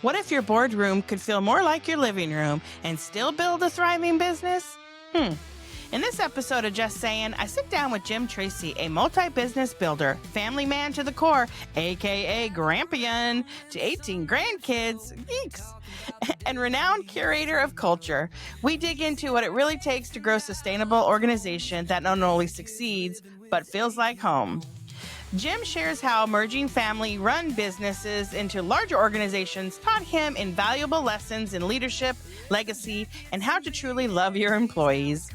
What if your boardroom could feel more like your living room and still build a thriving business? In this episode of Just Saying, I sit down with Jim Tracy, a multi-business builder, family man to the core, aka Grampian, to 18 grandkids, geeks, and renowned curator of culture. We dig into what it really takes to grow a sustainable organization that not only succeeds, but feels like home. Jim shares how merging family-run businesses into larger organizations taught him invaluable lessons in leadership, legacy, and how to truly love your employees.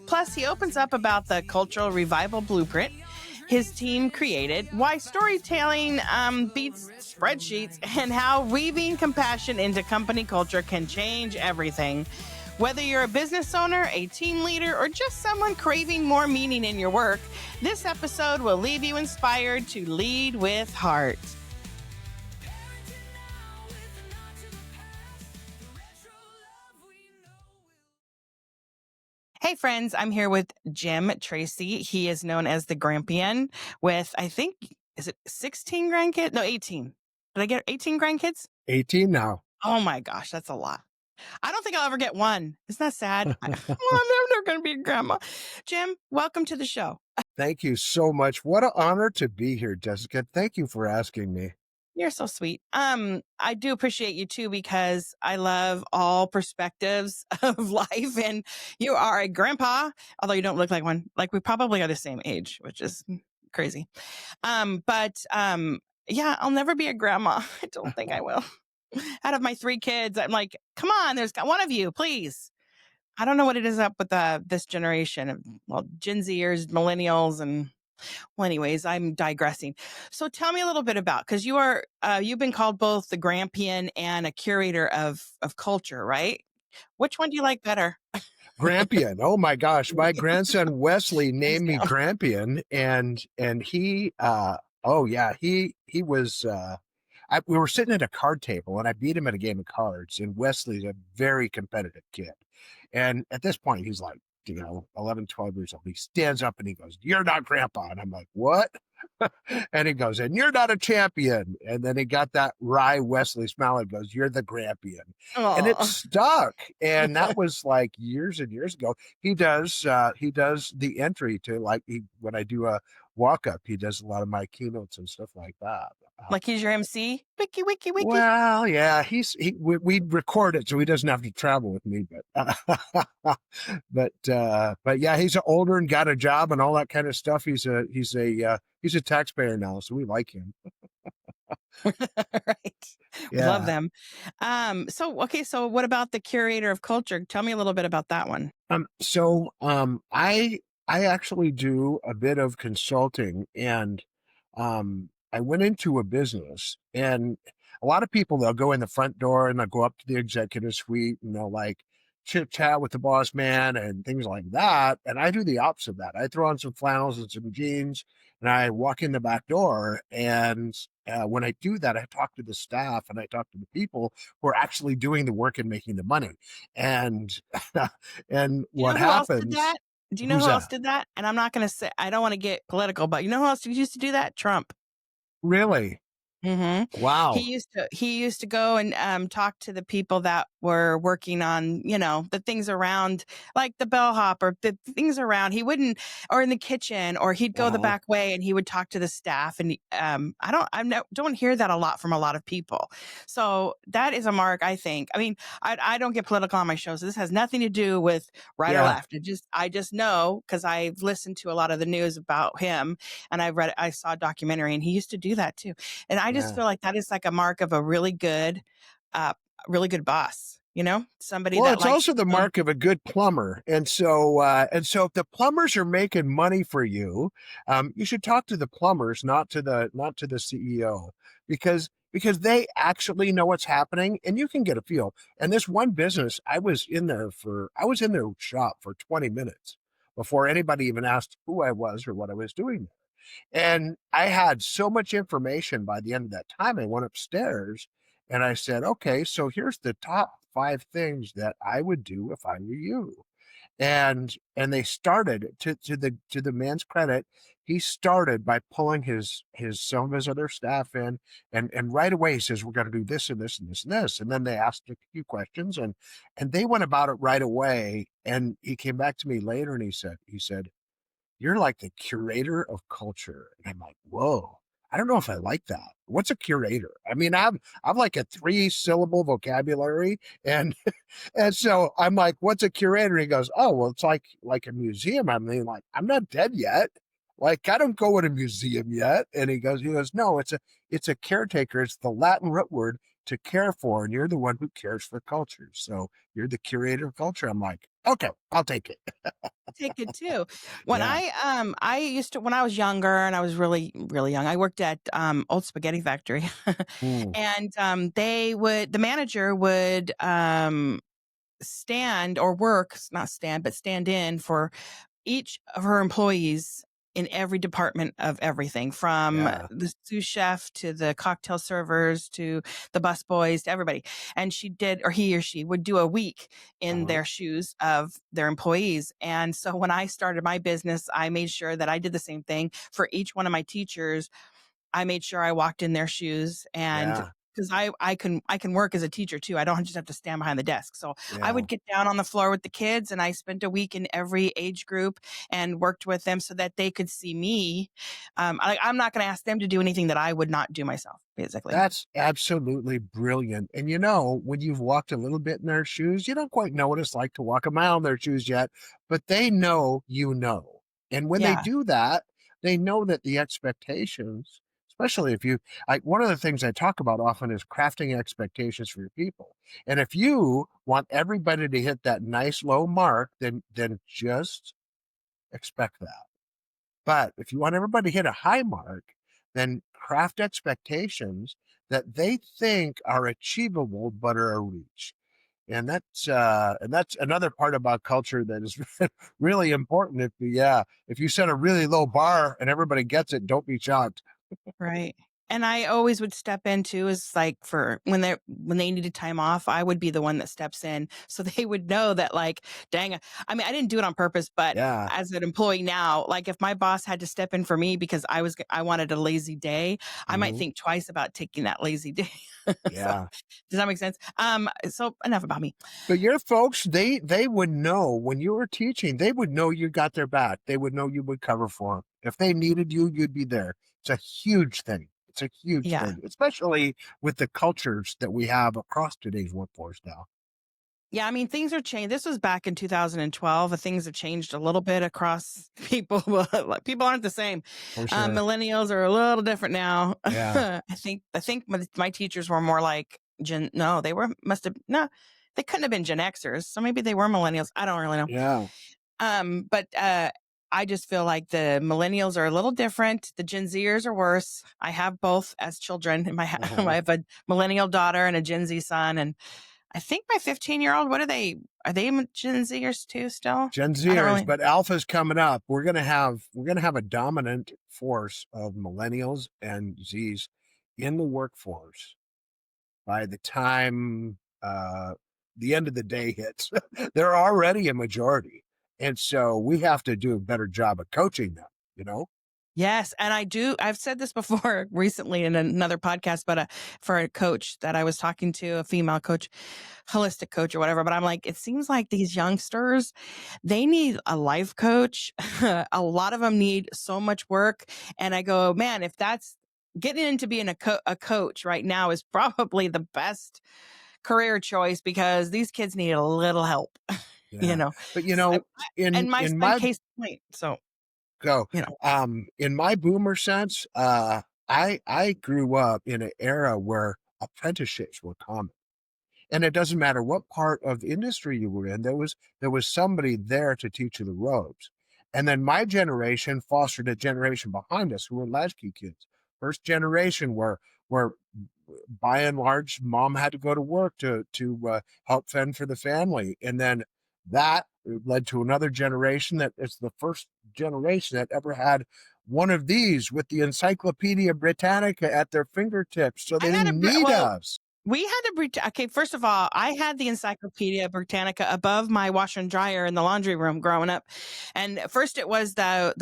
Plus, he opens up about the cultural revival blueprint his team created, why storytelling beats spreadsheets, and how weaving compassion into company culture can change everything. Whether you're a business owner, a team leader, or just someone craving more meaning in your work, this episode will leave you inspired to lead with heart. Hey friends, I'm here with Jim Tracy. He is known as the Grampian with, I think, is it 16 grandkids? No, 18. Did I get 18 grandkids? 18 now. Oh my gosh, that's a lot. I don't think I'll ever get one. Isn't that sad? I'm never going to be a grandma. Jim, welcome to the show. Thank you so much. What an honor to be here, Jessica. Thank you for asking me. You're so sweet. I do appreciate you too, because I love all perspectives of life, and you are a grandpa, although you don't look like one. Like, we probably are the same age, which is crazy. Yeah, I'll never be a grandma. I don't think I will. Out of my 3 kids, I'm like, come on, there's one of you, please. I don't know what it is up with this generation of, well, Gen Zers, millennials, and well, anyways, I'm digressing. So tell me a little bit about, because you've been called both the Grampian and a curator of culture, right? Which one do you like better? Grampian. Oh my gosh. My grandson Wesley named me Grampian, and he he was we were sitting at a card table and I beat him at a game of cards, and Wesley's a very competitive kid. And at this point he's like, 11, 12 years old. He stands up and he goes, "You're not grandpa." And I'm like, "What?" And he goes, "And you're not a champion." And then he got that wry Wesley smile and goes, "You're the Grampian." Aww. And it stuck. And that was like years and years ago. He does the entry to, when I do a walk up, he does a lot of my keynotes and stuff like that. Like, he's your MC? Wiki, wiki, wiki. Well, yeah, we record it so he doesn't have to travel with me, but yeah, he's older and got a job and all that kind of stuff. He's a taxpayer now, so we like him. Right. We love them. So what about the curator of culture? Tell me a little bit about that one. I actually do a bit of consulting, and I went into a business, and a lot of people, they'll go in the front door and they'll go up to the executive suite and they'll like chit chat with the boss man and things like that. And I do the opposite of that. I throw on some flannels and some jeans and I walk in the back door. And when I do that, I talk to the staff and I talk to the people who are actually doing the work and making the money. And and what happens? Do you know who else did that? And I'm not going to say, I don't want to get political, but you know who else used to do that? Trump. Really? Mm-hmm. Wow. He used to go and talk to the people that were working on, the things around, like the bellhop or the things around. He wouldn't, or in the kitchen, or he'd go the back way and he would talk to the staff. And I don't hear that a lot from a lot of people. So that is a mark, I think. I mean, I don't get political on my show, so this has nothing to do with right or left. I just know, because I've listened to a lot of the news about him, and I saw a documentary, and he used to do that too. And I just feel like that is like a mark of a really good boss, somebody well, that it's also the mark of a good plumber. And so if the plumbers are making money for you, you should talk to the plumbers, not to the CEO, because they actually know what's happening and you can get a feel. And this one business, I was in their shop for 20 minutes before anybody even asked who I was or what I was doing there. And I had so much information by the end of that time. I went upstairs and I said, "Okay, so here's the top 5 things that I would do if I were you." And they started, to the man's credit, he started by pulling his some of his other staff in, and right away he says, we're going to do this and this and this and this. And then they asked a few questions, and they went about it right away. And he came back to me later and he said, you're like the curator of culture. And I'm like, whoa, I don't know if I like that. What's a curator? I mean, I've like a 3-syllable vocabulary, and and so I'm like, what's a curator? He goes, oh, well, it's like a museum. I mean, like, I'm not dead yet. Like, I don't go in a museum yet. And he goes, no, it's a caretaker. It's the Latin root word to care for, and you're the one who cares for culture. So you're the curator of culture. I'm like, okay, I'll take it. Take it too. When Yeah. I used to, when I was younger and I was really, really young, I worked at Old Spaghetti Factory. Mm, And the manager would stand or work, not stand, but stand in for each of her employees in every department of everything, from yeah. the sous chef to the cocktail servers to the bus boys to everybody. And she did, or he or she would do a week in Uh-huh. their shoes of their employees. And so when I started my business, I made sure that I did the same thing for each one of my teachers. I made sure I walked in their shoes, and Yeah. because I can work as a teacher too. I don't just have to stand behind the desk. So I Yeah. would get down on the floor with the kids, and I spent a week in every age group and worked with them so that they could see me. I'm not going to ask them to do anything that I would not do myself, basically. That's absolutely brilliant. And you know, when you've walked a little bit in their shoes, you don't quite know what it's like to walk a mile in their shoes yet, but they know you know. And when they Yeah. do that, they know that the expectations, especially if you, like, one of the things I talk about often is crafting expectations for your people. And if you want everybody to hit that nice low mark, then just expect that. But if you want everybody to hit a high mark, then craft expectations that they think are achievable but are a reach. And that's another part about culture that is really important. If you set a really low bar and everybody gets it, don't be shocked. Right. And I always would step in too, is like for when they needed time off, I would be the one that steps in so they would know that, like, dang, I mean, I didn't do it on purpose, but Yeah. as an employee now, like if my boss had to step in for me because I wanted a lazy day, I might Mhm. think twice about taking that lazy day. So Yeah. does that make sense? So enough about me. But your folks, they would know when you were teaching, they would know you got their back. They would know you would cover for them. If they needed you, you'd be there. It's a huge thing. It's a huge Yeah. thing, especially with the cultures that we have across today's workforce now. Yeah, I mean, things are changed. This was back in 2012. Things have changed a little bit across people. Like, people aren't the same. For sure. Millennials are a little different now. Yeah. I think my teachers were more like Gen. No, they were must have no. They couldn't have been Gen Xers. So maybe they were millennials. I don't really know. Yeah. But I just feel like the millennials are a little different. The Gen Zers are worse. I have both as children. I Uh-huh. have a millennial daughter and a Gen Z son, and I think my 15-year-old, what are they? Are they Gen Zers too still? Gen I don't Zers, really. but Alpha's coming up. We're gonna have a dominant force of millennials and Z's in the workforce by the time the end of the day hits. They're already a majority. And so we have to do a better job of coaching them, you know? Yes, and I do. I've said this before recently in another podcast, but for a coach that I was talking to, a female coach, holistic coach or whatever. But I'm like, it seems like these youngsters, they need a life coach. A lot of them need so much work. And I go, man, if that's getting into being a coach right now is probably the best career choice because these kids need a little help, you Yeah. know. But S- in And my in son, my case in point. So, go you know, in my boomer sense, I grew up in an era where apprenticeships were common. And it doesn't matter what part of industry you were in, there was somebody there to teach you the ropes. And then my generation fostered a generation behind us who were latchkey kids. First generation where by and large mom had to go to work to help fend for the family. And then that led to another generation that is the first generation that ever had one of these with the Encyclopedia Britannica at their fingertips. So I they had didn't need well, us. We had a okay, first of all, I had the Encyclopedia Britannica above my washer and dryer in the laundry room growing up. And first it was the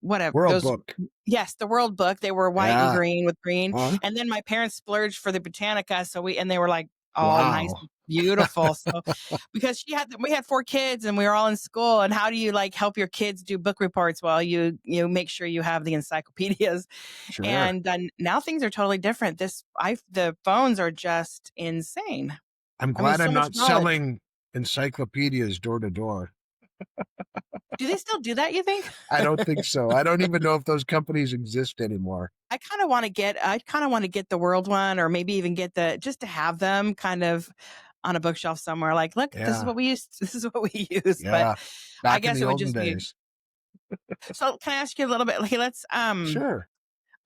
whatever World those book. yes, the World Book. They were white and Yeah. green with green. Huh? And then my parents splurged for the Britannica, so we and they were like all nice Wow. and beautiful. So because we had 4 kids and we were all in school, and how do you like help your kids do book reports? Well, you make sure you have the encyclopedias. Sure. And then now things are totally different. The phones are just insane. I'm I mean, glad so I'm much not knowledge. selling encyclopedias door to door. Do they still do that, you think? I don't think so. I don't even know if those companies exist anymore. I kind of want to get the world one, or maybe even get the just to have them kind of on a bookshelf somewhere. Like, look, this is Yeah. what we used. This is what we use. But Yeah. I Back in guess the it would olden just be. days. So can I ask you a little bit? Okay, Sure.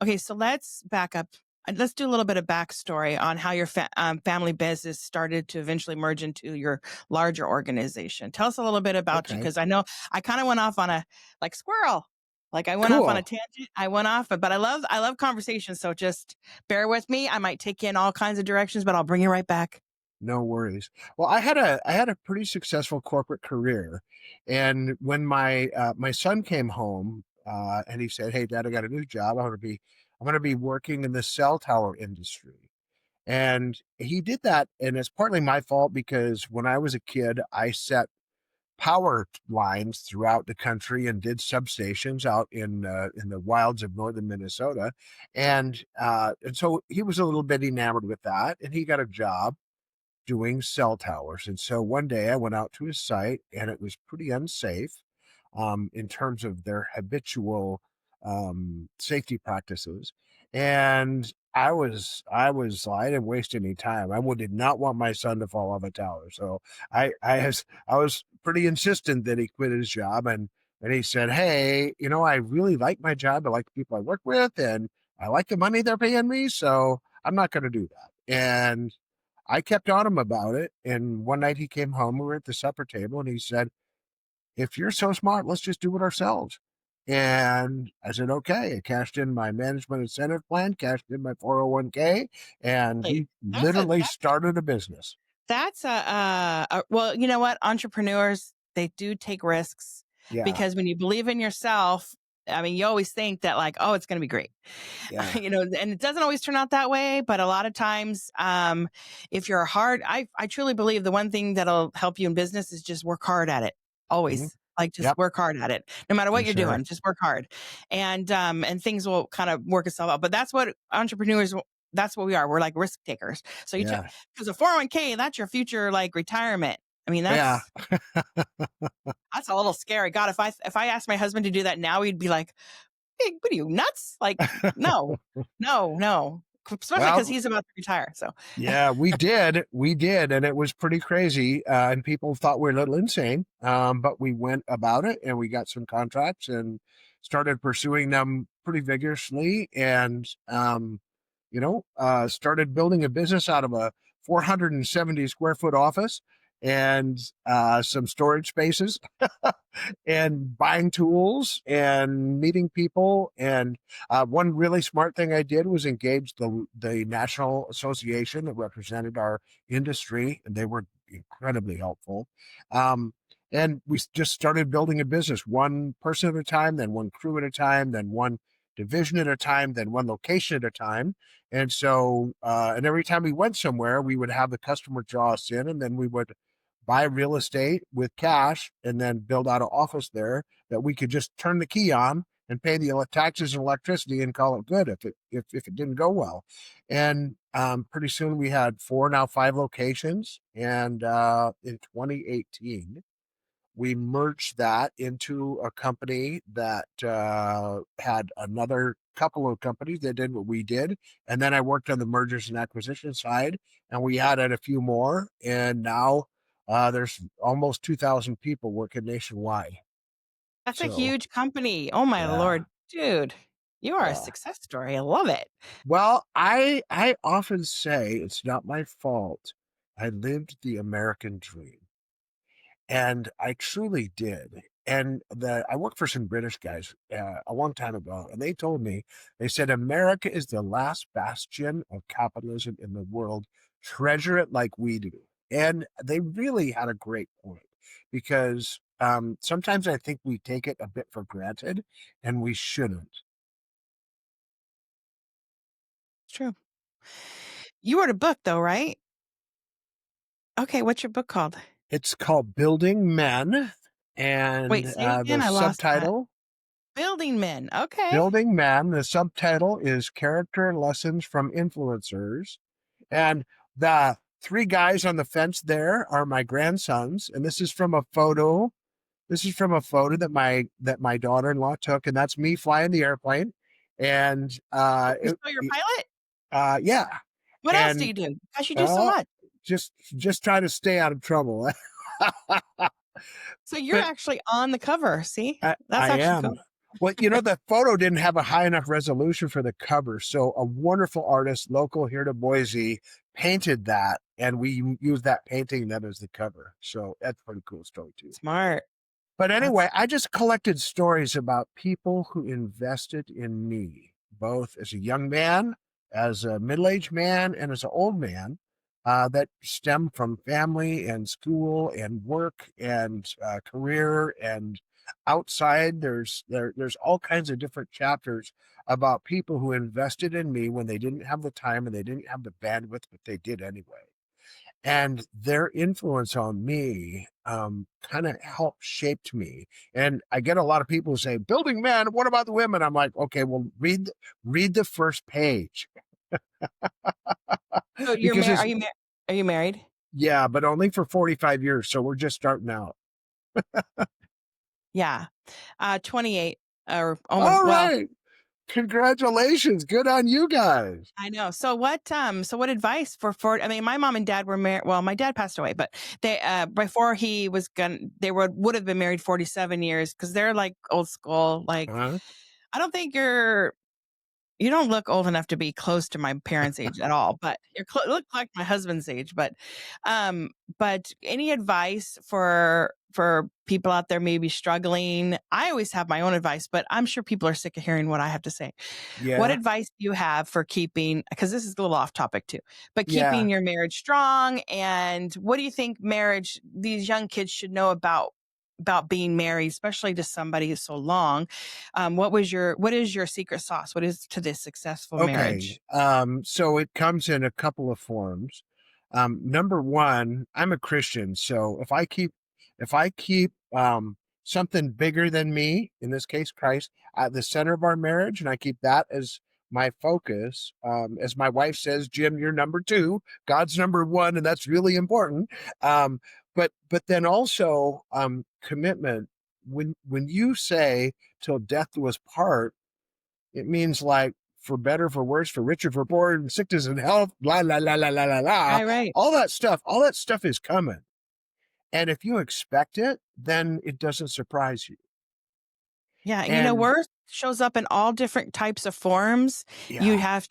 okay, so let's back up. Let's do a little bit of backstory on how your family business started to eventually merge into your larger organization. Tell us a little bit about you, Okay. because I know I kind of went off on a like squirrel, like I went off on a Cool. tangent. I went off, but I love conversation. So just bear with me. I might take you in all kinds of directions, but I'll bring you right back. No worries. Well, I had a pretty successful corporate career, and when my son came home, and he said, "Hey, Dad, I got a new job. I'm going to be working in the cell tower industry." And he did that, and it's partly my fault because when I was a kid, I set power lines throughout the country and did substations out in the wilds of northern Minnesota, and so he was a little bit enamored with that, and he got a job doing cell towers. And so one day I went out to his site and it was pretty unsafe in terms of their habitual safety practices. And I didn't waste any time. Did not want my son to fall off a tower. So I was pretty insistent that he quit his job, and he said, "Hey, I really like my job. I like the people I work with, and I like the money they're paying me. So I'm not going to do that." And I kept on him about it. And one night he came home, we were at the supper table, and he said, "If you're so smart, let's just do it ourselves." And I said, "Okay." I cashed in my management incentive plan, cashed in my 401k, and Hey, we literally that's started a business. That's well, you know what? Entrepreneurs, they do take risks, Yeah. because when you believe in yourself, I mean, you always think that like, oh, it's going to be great. Yeah. And it doesn't always turn out that way, but a lot of times, if you're hard, I truly believe the one thing that'll help you in business is just work hard at it. Mhm. Always. Like just Yep. work hard at it. No matter For what you're sure. doing, just work hard. And things will kind of work itself out. But that's what entrepreneurs that's what we are. We're like risk takers. So you took Yeah. because a 401k, that's your future like retirement. I mean, Yeah. that's a little scary. God, if I asked my husband to do that now, he'd be like, "Hey, what are you nuts? Like, no, no, no." Especially because Well, he's about to retire. So yeah, we did. We did. And it was pretty crazy. And people thought we were a little insane. But we went about it and we got some contracts and started pursuing them pretty vigorously. And, started building a business out of a 470 square foot office and some storage spaces and buying tools and meeting people. And one really smart thing I did was engage the national association that represented our industry, and they were incredibly helpful. And we just started building a business, one person at a time, then one crew at a time, then one division at a time, then one location at a time. And so, and every time we went somewhere, we would have the customer draw us in, and then we would buy real estate with cash and then build out an office there that we could just turn the key on and pay the taxes and electricity and call it good if it didn't go well. And pretty soon we had now 5 locations. And in 2018, we merged that into a company that had another couple of companies that did what we did. And then I worked on the mergers and acquisition side, and we added a few more. And now there's almost 2,000 people working nationwide. that's a So, huge company. Oh my yeah, Lord, dude, you are a yeah. success story. I love it. Well, I often say it's not my fault. I lived the American dream. And I truly did. I worked for some British guys a long time ago, and they told me, they said America is the last bastion of capitalism in the world. Treasure it like we do, and they really had a great point because sometimes I think we take it a bit for granted, and we shouldn't. It's true. You wrote a book though, right? Okay, what's your book called? It's called Building Men, Wait, and say it the again. I lost that. subtitle Building Men. Okay. Building Men. The subtitle is Character Lessons from Influencers. And the three guys on the fence there are my grandsons. And this is from a photo. This is from a photo that my daughter-in-law took, and that's me flying the airplane. And You still your pilot? yeah. What else do And you do? Gosh, you do so oh, much. just try to stay out of trouble. So you're But actually on the cover. See? That's I actually am. cool. Well, the photo didn't have a high enough resolution for the cover. So a wonderful artist, local here to Boise, painted that, and we used that painting then as the cover. So that's a pretty cool story too. Smart. But That's anyway, I just collected stories about people who invested in me, both as a young man, as a middle-aged man, and as an old man, that stem from family and school and work and career and outside. There's all kinds of different chapters about people who invested in me when they didn't have the time and they didn't have the bandwidth, but they did anyway. And their influence on me kind of helped shaped me. And I get a lot of people who say, "Building men, what about the women?" I'm like, okay, well, read the first page so you're because married. it's Are you married? yeah, but only for 45 years, so we're just starting out. Yeah. 28 or almost All well, right, congratulations, good on you guys. I know. So what advice for I mean, my mom and dad were married. Well, my dad passed away, but they before he was gonna they would have been married 47 years because they're like old school. Like Huh? I don't think you don't look old enough to be close to my parents' age at all, but you look like my husband's age. But any advice for people out there maybe struggling? I always have my own advice, but I'm sure people are sick of hearing what I have to say. What Yeah, advice do you have for keeping, because this is a little off topic too, but yeah. keeping your marriage strong? And what do you think these young kids should know about being married, especially to somebody who's so long? What is your secret sauce? What is to this successful Okay. marriage? So it comes in a couple of forms. Number one, I'm a Christian, so if I keep something bigger than me, in this case Christ, at the center of our marriage, and I keep that as my focus, as my wife says, Jim, you're number two, God's number one, and that's really important. But then also commitment. When you say till death do us part, it means like for better, for worse, for richer, for poorer, and sickness and health, blah, blah, blah, blah, blah, blah, blah. Right, right. All that stuff is coming. And if you expect it, then it doesn't surprise you. Yeah, and And work shows up in all different types of forms. yeah, You have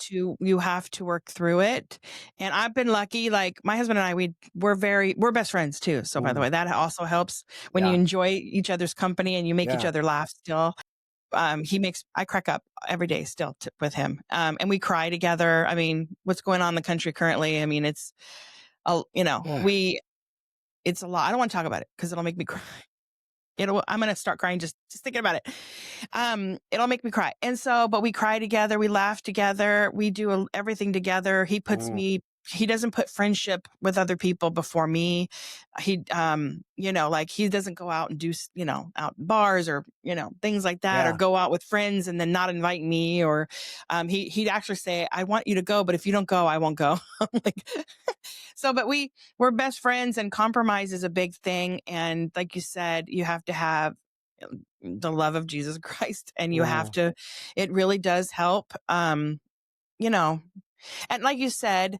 to work through it. And I've been lucky, like my husband and I, we're best friends too. So by the mm, way, that also helps when you yeah, enjoy each other's company and you make each yeah, other laugh still. I crack up every day still with him. And we cry together. I mean, what's going on in the country currently? I mean, yeah, it's a lot. I don't want to talk about it because it'll make me cry. I'm going to start crying just thinking about it. It'll make me cry. And so, but we cry together. We laugh together. We do everything together. mm, He doesn't put friendship with other people before me. Like he doesn't go out and do, out in bars or, things like that, or yeah, go out with friends and then not invite me. Or, he'd actually say, I want you to go, but if you don't go, I won't go. Like, so, but we're best friends, and compromise is a big thing. And like you said, you have to have the love of Jesus Christ, and mm, it really does help. And like you said,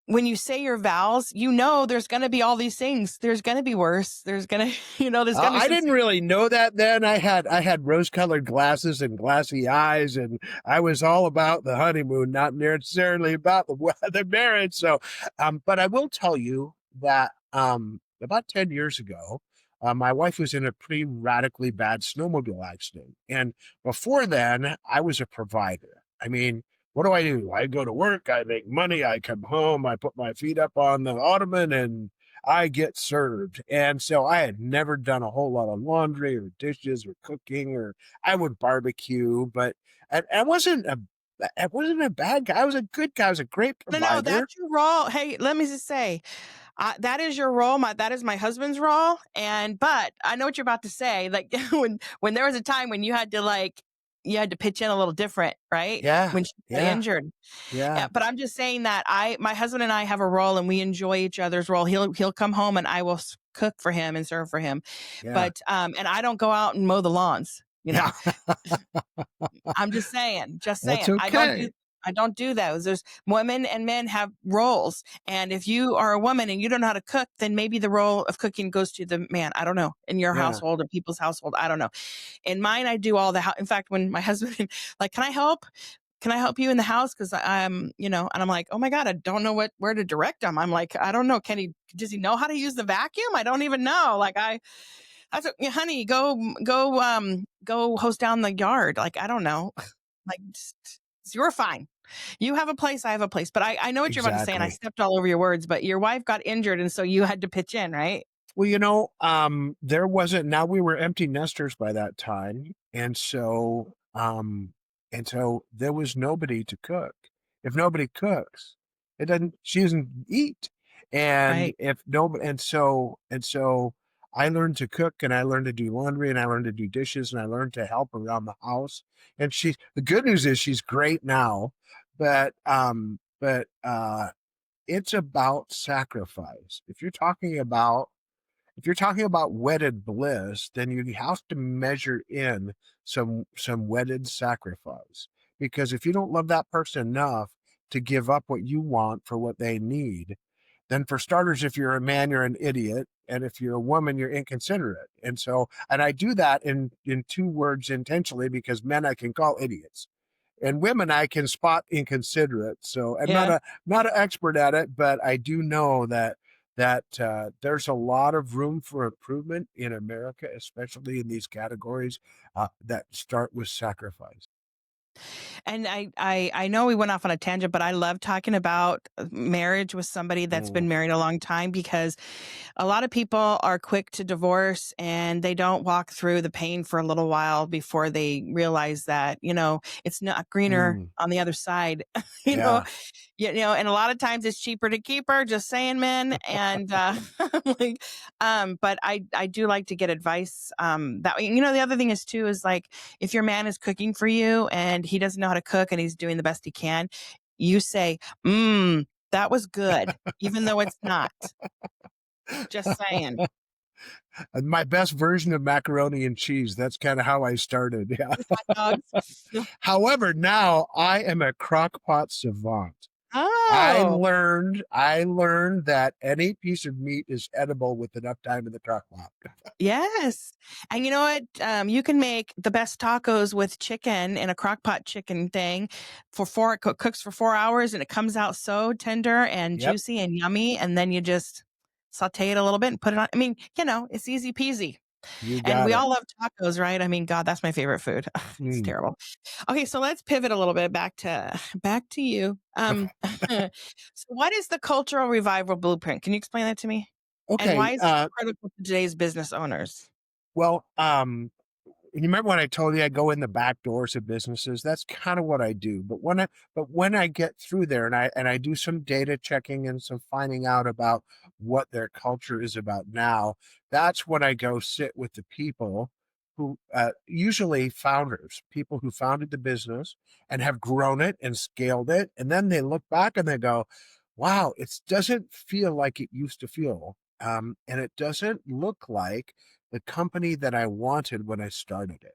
when you say your vows, there's going to be all these things. There's going to be worse. There's going to, there's going to be I some. didn't really know that then. I had rose-colored glasses and glassy eyes, and I was all about the honeymoon, not necessarily about the marriage. So, but I will tell you that about 10 years ago, My wife was in a pretty radically bad snowmobile accident. And before then, I was a provider. I mean, what do? I go to work, I make money, I come home, I put my feet up on the ottoman, and I get served. And so I had never done a whole lot of laundry or dishes or cooking, or I would barbecue, but I wasn't a bad guy. I was a good guy. I was a great No, provider. that's your role. Hey, let me just say, that is your role. That is my husband's role. But I know what you're about to say. Like when there was a time when you had to pitch in a little different, right? Yeah, When she got yeah, injured. yeah, Yeah, but I'm just saying that my husband and I have a role and we enjoy each other's role. He'll come home and I will cook for him and serve for him. yeah, But and I don't go out and mow the lawns. yeah. I'm just That's saying. okay. I don't do those. There's women and men have roles. And if you are a woman and you don't know how to cook, then maybe the role of cooking goes to the man. I don't know. In your Yeah, household or people's household. I don't know. In mine, I do all the in fact, when my husband like, can I help? Can I help you in the house? Cause I'm, and I'm like, oh my God, I don't know where to direct him. I'm like, I don't know. Does he know how to use the vacuum? I don't even know. I said, "Yeah, honey, go hose down the yard." Like, I don't know. Like, you're fine. You have a place, I have a place. But I know what you're about to say, and I exactly. stepped all over your words. But your wife got injured, and so you had to pitch in, right? Well, there wasn't, now we were empty nesters by that time. And so there was nobody to cook. If nobody cooks, she doesn't eat. And Right. if nobody, and so I learned to cook, and I learned to do laundry, and I learned to do dishes, and I learned to help around the house. And the good news is she's great now, but it's about sacrifice. If you're talking about wedded bliss, then you have to measure in some wedded sacrifice. Because if you don't love that person enough to give up what you want for what they need, then for starters, if you're a man, you're an idiot. And if you're a woman, you're inconsiderate. And I do that in two words intentionally, because men I can call idiots, and women I can spot inconsiderate. So I'm not Yeah. an expert at it, but I do know that there's a lot of room for improvement in America, especially in these categories that start with sacrifice. And I know we went off on a tangent, but I love talking about marriage with somebody that's Mm, been married a long time because a lot of people are quick to divorce and they don't walk through the pain for a little while before they realize that, it's not greener mm, on the other side. you know, yeah, and a lot of times it's cheaper to keep her, just saying, men. And like, but I do like to get advice. That way, the other thing is too, is like, if your man is cooking for you and he doesn't know how to cook and he's doing the best he can, you say, that was good, even though it's not. Just saying. my best version of macaroni and cheese. That's kind of how I started. Yeah. With hot dogs. However, now I am a crock pot savant. Oh, I learned that any piece of meat is edible with enough time in the crock pot. yes. And you know what? You can make the best tacos with chicken in a crock pot chicken thing cooks for 4 hours and it comes out so tender and Yep, juicy and yummy. And then you just saute it a little bit and put it on. I mean, it's easy peasy. you And got we it. all love tacos, right? I mean, God, that's my favorite food. It's Mm. terrible. Okay, so let's pivot a little bit back to you. So what is the cultural revival blueprint? Can you explain that to me? And Okay. why is it so critical to today's business owners? Well, you remember when I told you I go in the back doors of businesses? That's kind of what I do. But when I get through there, and I do some data checking and some finding out about what their culture is about now, that's when I go sit with the people who usually founders, people who founded the business and have grown it and scaled it, and then they look back and they go, "Wow, it doesn't feel like it used to feel." And it doesn't look like the company that I wanted when I started it.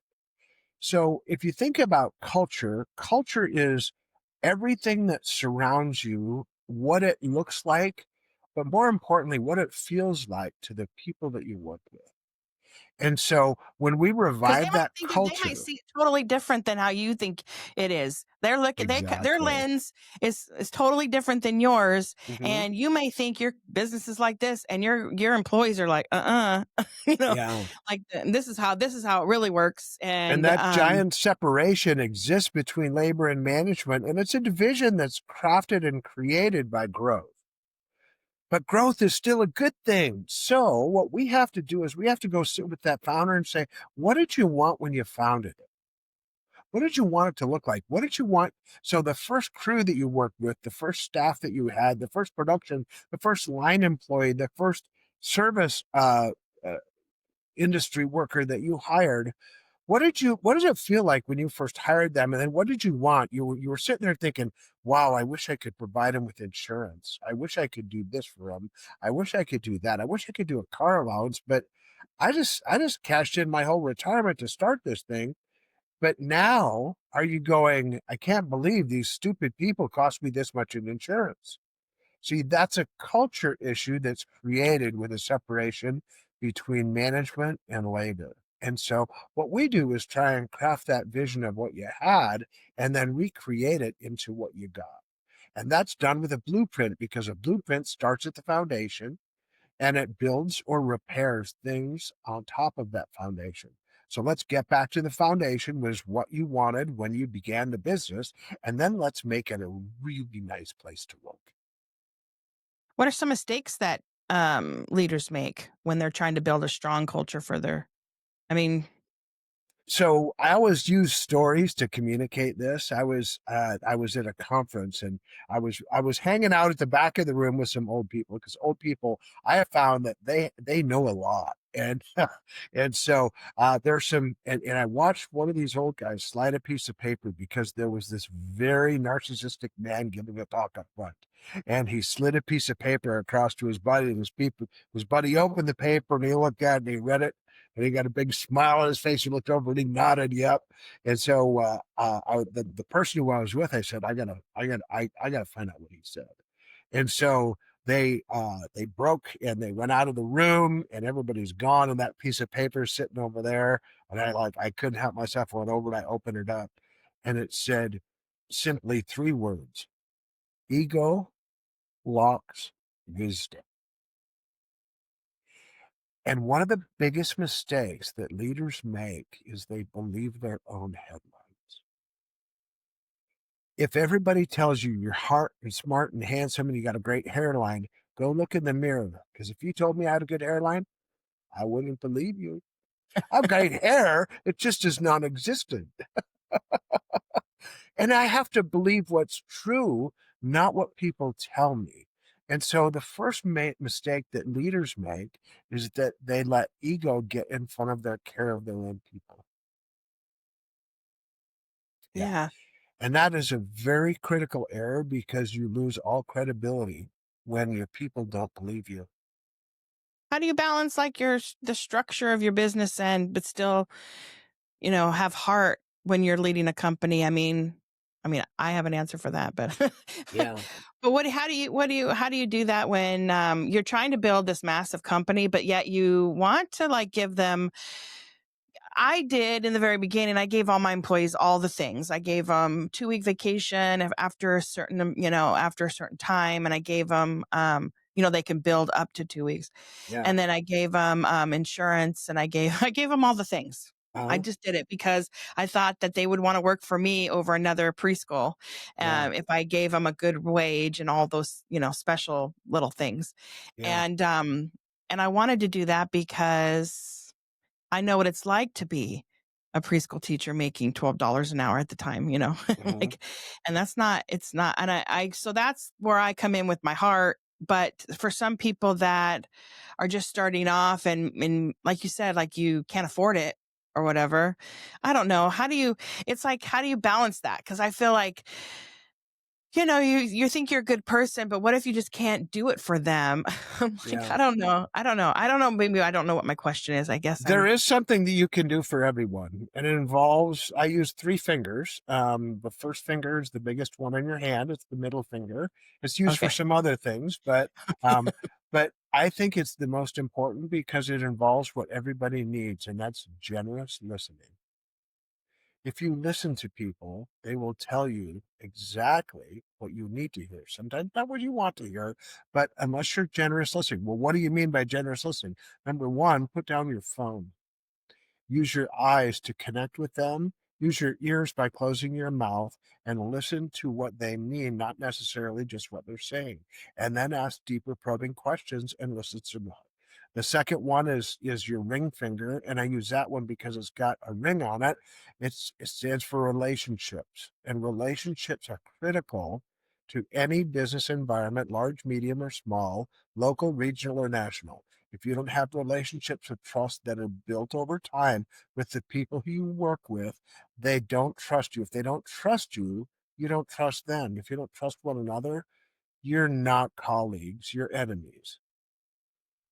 So if you think about culture, culture is everything that surrounds you, what it looks like, but more importantly, what it feels like to the people that you work with. And so when we 'Cause they revive might that think it they might culture, see it totally different than how you think it is. They're looking their exactly. lens is totally different than yours, Hmm. and you may think your business is like this, and your employees are like, you know, Yeah. like, this is how it really works, And and, that giant separation exists between labor and management, and it's a division that's crafted and created by growth. But growth is still a good thing. So, what we have to do is we have to go sit with that founder and say, what did you want when you founded it? What did you want it to look like? What did you want? So, the first crew that you worked with, the first staff that you had, the first production, the first line employee, the first service uh, industry worker that you hired, what did it feel like when you first hired them? And then what did you want? You were sitting there thinking, wow, I wish I could provide them with insurance. I wish I could do this for them. I wish I could do that. I wish I could do a car allowance, but I just cashed in my whole retirement to start this thing. But now are you going, I can't believe these stupid people cost me this much in insurance. See, that's a culture issue that's created with a separation between management and labor. And so, what we do is try and craft that vision of what you had and then recreate it into what you got. And that's done with a blueprint because a blueprint starts at the foundation and it builds or repairs things on top of that foundation. So let's get back to the foundation was what you wanted when you began the business, and then let's make it a really nice place to work. what are some mistakes that, leaders make when they're trying to build a strong culture for their I mean, So I always use stories to communicate this. I was at a conference and I was hanging out at the back of the room with some old people because old people I have found that they know a lot. And and so there's some and I watched one of these old guys slide a piece of paper because there was this very narcissistic man giving a talk up front. And he slid a piece of paper across to his buddy, and his buddy opened the paper and he looked at it and he read it and he got a big smile on his face. He looked over and he nodded, "Yep." And so the person who I was with, I said, I gotta find out what he said." And so they broke and they went out of the room, and everybody's gone, and that piece of paper is sitting over there. And I couldn't help myself. I went over and I opened it up, and it said simply three words: ego locks wisdom. And one of the biggest mistakes that leaders make is they believe their own headlines. If everybody tells you you're hard and smart and handsome and you got a great hairline, go look in the mirror. Because if you told me I had a good hairline, I wouldn't believe you. I've got hair, it just is non existent. And I have to believe what's true, not what people tell me. And so the first mistake that leaders make is that they let ego get in front of their care of their own people. Yeah. yeah. And that is a very critical error because you lose all credibility when your people don't believe you. How do you balance, like, the structure of your business and but still, have heart when you're leading a company? I mean, I have an answer for that, but Yeah. but how do you do that when, you're trying to build this massive company, but yet you want to, like, give them I did in the very beginning. I gave all my employees all the things. I gave them 2-week vacation after a certain, after a certain time. And I gave them, they can build up to 2 weeks. Yeah. And then I gave them insurance and I gave them all the things. I Uh-huh. just did it because I thought that they would want to work for me over another preschool Yeah. if I gave them a good wage and all those, special little things. Yeah. And I wanted to do that because I know what it's like to be a preschool teacher making $12 an hour at the time, Uh-huh. like, and it's not, and so that's where I come in with my heart. But for some people that are just starting off and like you said, like you can't afford it or whatever, I don't know. It's like, how do you balance that? Cause I feel like, you think you're a good person, but what if you just can't do it for them? I'm like, Yeah. I don't know. I don't know. I don't know. Maybe I don't know what my question is. I guess There is something that you can do for everyone, and it involves I use three fingers. The first finger is the biggest one on your hand. It's the middle finger. It's used for okay. some other things, but um, But I think it's the most important because it involves what everybody needs, and that's generous listening. If you listen to people, they will tell you exactly what you need to hear. Sometimes not what you want to hear, but unless you're generous listening. Well, what do you mean by generous listening? Number one, put down your phone. Use your eyes to connect with them. Use your ears by closing your mouth and listen to what they mean, not necessarily just what they're saying. And then ask deeper probing questions and listen to them. The second one is your ring finger, and I use that one because it's got a ring on it. It stands for relationships, and relationships are critical to any business environment, large, medium, or small, local, regional, or national. If you don't have relationships of trust that are built over time with the people who you work with, they don't trust you. If they don't trust you, you don't trust them. If you don't trust one another, you're not colleagues, you're enemies.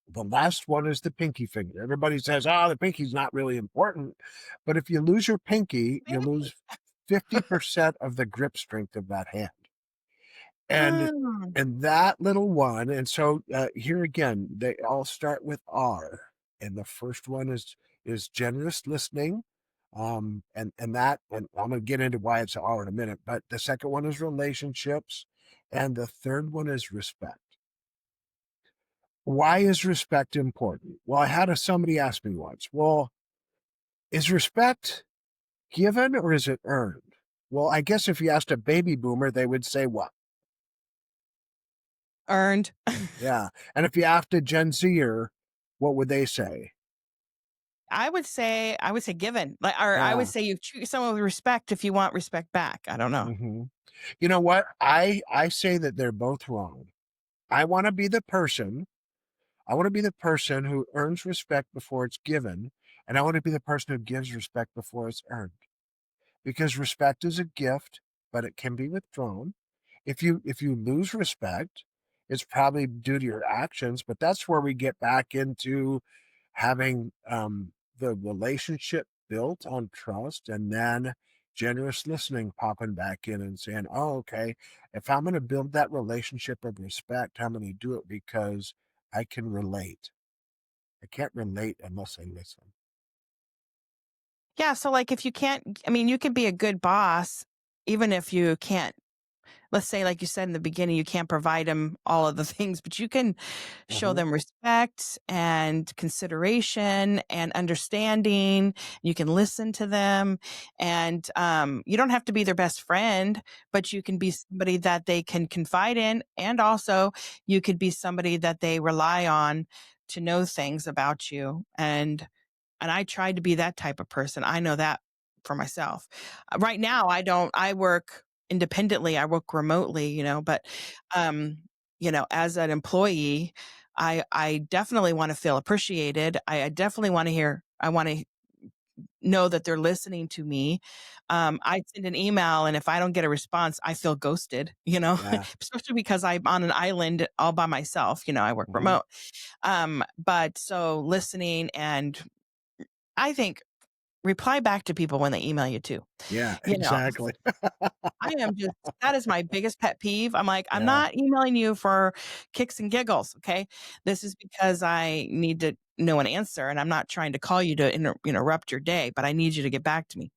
The last one is the pinky finger. Everybody says, the pinky's not really important. But if you lose your pinky, you Maybe. lose 50% of the grip strength of that hand. And Mm. and that little one, and so here again, they all start with R, and the first one is generous listening, and I'm going to get into why it's R in a minute. But the second one is relationships, and the third one is respect. Why is respect important? Well, I had somebody ask me once, well, is respect given or is it earned? Well, I guess if you asked a baby boomer, they would say what? Earned. Yeah. And if you asked a Gen Zer, what would they say? I would say given. Like, or I would Yeah. say you treat someone with respect if you want respect back. I don't know. hmm You know what? I say that they're both wrong. I want to be the person. I want to be the person who earns respect before it's given, and I want to be the person who gives respect before it's earned. Because respect is a gift, but it can be withdrawn. If you lose respect, it's probably due to your actions, but that's where we get back into having the relationship built on trust, and then generous listening popping back in and saying, oh, okay, if I'm going to build that relationship of respect, I'm going to do it because I can relate. I can't relate unless I listen. Yeah. So, like, if you can't, I mean, you could be a good boss even if you can't. Let's say, like you said in the beginning, you can't provide them all of the things, but you can show Mhm. them respect and consideration and understanding. You can listen to them, and you don't have to be their best friend, but you can be somebody that they can confide in, and also you could be somebody that they rely on to know things about you. And I tried to be that type of person. I know that for myself. Right now, I don't. I work independently. I work remotely, but um, as an employee, I definitely want to feel appreciated. I definitely want to hear. I want to know that they're listening to me. I send an email, and if I don't get a response, I feel ghosted. Yeah. Especially because I'm on an island all by myself. I work Mhm. remote. But so listening, and I think reply back to people when they email you too. Yeah, You know, exactly. I am just that is my biggest pet peeve. I'm like, I'm Yeah. not emailing you for kicks and giggles, okay? This is because I need to know an answer, and I'm not trying to call you to interrupt your day, but I need you to get back to me.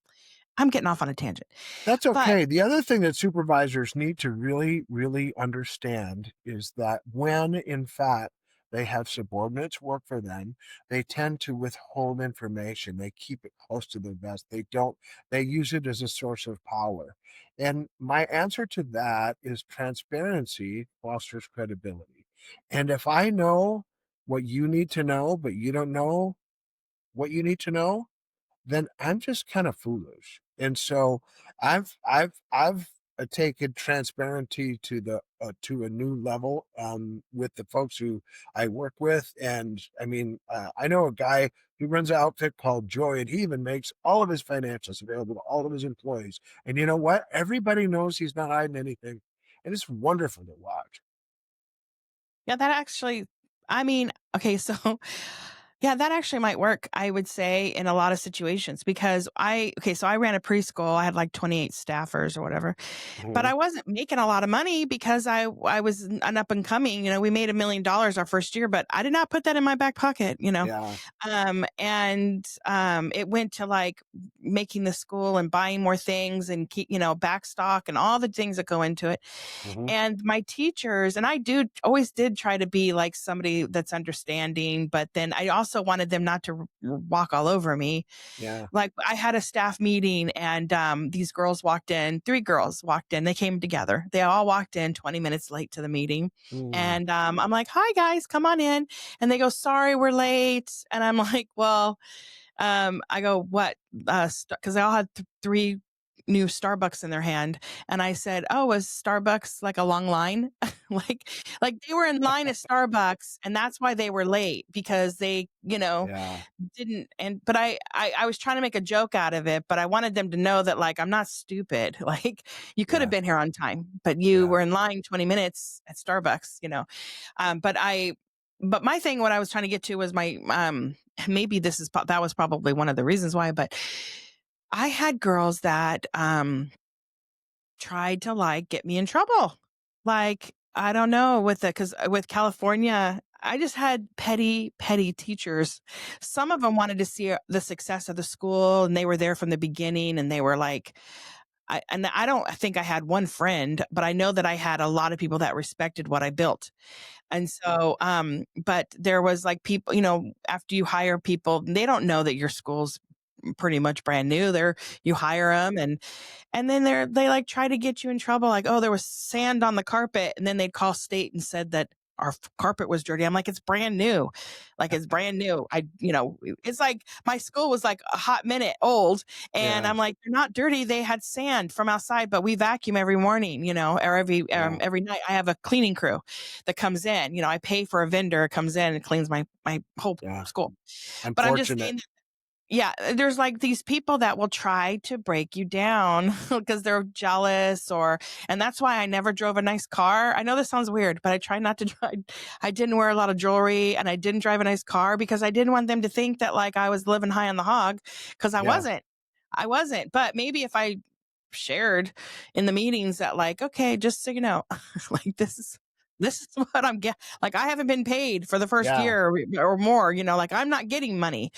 I'm getting off on a tangent. That's But okay. The other thing that supervisors need to really, really understand is that when, in fact, they have subordinates work for them, they tend to withhold information. They keep it close to their vest. They use it as a source of power. And my answer to that is transparency fosters credibility. And if I know what you need to know, but you don't know what you need to know, then I'm just kind of foolish. And so I've taken transparency to a new level with the folks who I work with. And I mean, I know a guy who runs an outfit called Joy, and he even makes all of his financials available to all of his employees. And you know what? Everybody knows he's not hiding anything, and it's wonderful to watch. yeah, that actually, I mean, okay, so Yeah, that actually might work, I would say, in a lot of situations because so I ran a preschool. I had like 28 staffers or whatever, but Mhm. I wasn't making a lot of money because I was an up and coming. We made $1 million our first year, but I did not put that in my back pocket. Yeah. It went to like making the school and buying more things and back stock and all the things that go into it. Mhm. And my teachers, and I do always did try to be like somebody that's understanding, but then I also wanted them not to walk all over me. Yeah. Like I had a staff meeting and these girls walked in, 3 girls walked in, they came together. They all walked in 20 minutes late to the meeting. Mm. And I'm like, hi guys, come on in. And they go, sorry, we're late. And I'm like, well, I go, what? Because they all had 3 new Starbucks in their hand, and I said, "Oh, was Starbucks like a long line? like, like they were in line at Starbucks, and that's why they were late because they, Yeah. didn't." But I was trying to make a joke out of it, but I wanted them to know that like I'm not stupid. Like you could have Yeah. been here on time, but you Yeah. were in line 20 minutes at Starbucks. But but my thing, what I was trying to get to was my maybe that was probably one of the reasons why, but I had girls that tried to like get me in trouble. Like, I don't know cuz with California, I just had petty teachers. Some of them wanted to see the success of the school and they were there from the beginning and they were like I don't think I had one friend, but I know that I had a lot of people that respected what I built. And so, but there was like people, after you hire people, they don't know that your school's pretty much brand new. You hire them and then they like try to get you in trouble. Like, oh, there was sand on the carpet. And then they'd call state and said that our carpet was dirty. I'm like, it's brand new. Like it's brand new. It's like my school was like a hot minute old. And Yeah. I'm like, they're not dirty. They had sand from outside, but we vacuum every morning, or Yeah. every night. I have a cleaning crew that comes in. I pay for a vendor, comes in and cleans my whole Yeah. school. But I'm just Unfortunate. saying, yeah, there's like these people that will try to break you down because they're jealous and that's why I never drove a nice car. I know this sounds weird, but I try not to drive. I didn't wear a lot of jewelry and I didn't drive a nice car because I didn't want them to think that like I was living high on the hog because I Yeah. wasn't. I wasn't. But maybe if I shared in the meetings that like, okay, just so you know, like this is what I'm getting. Like I haven't been paid for the first Yeah. year or more, like I'm not getting money.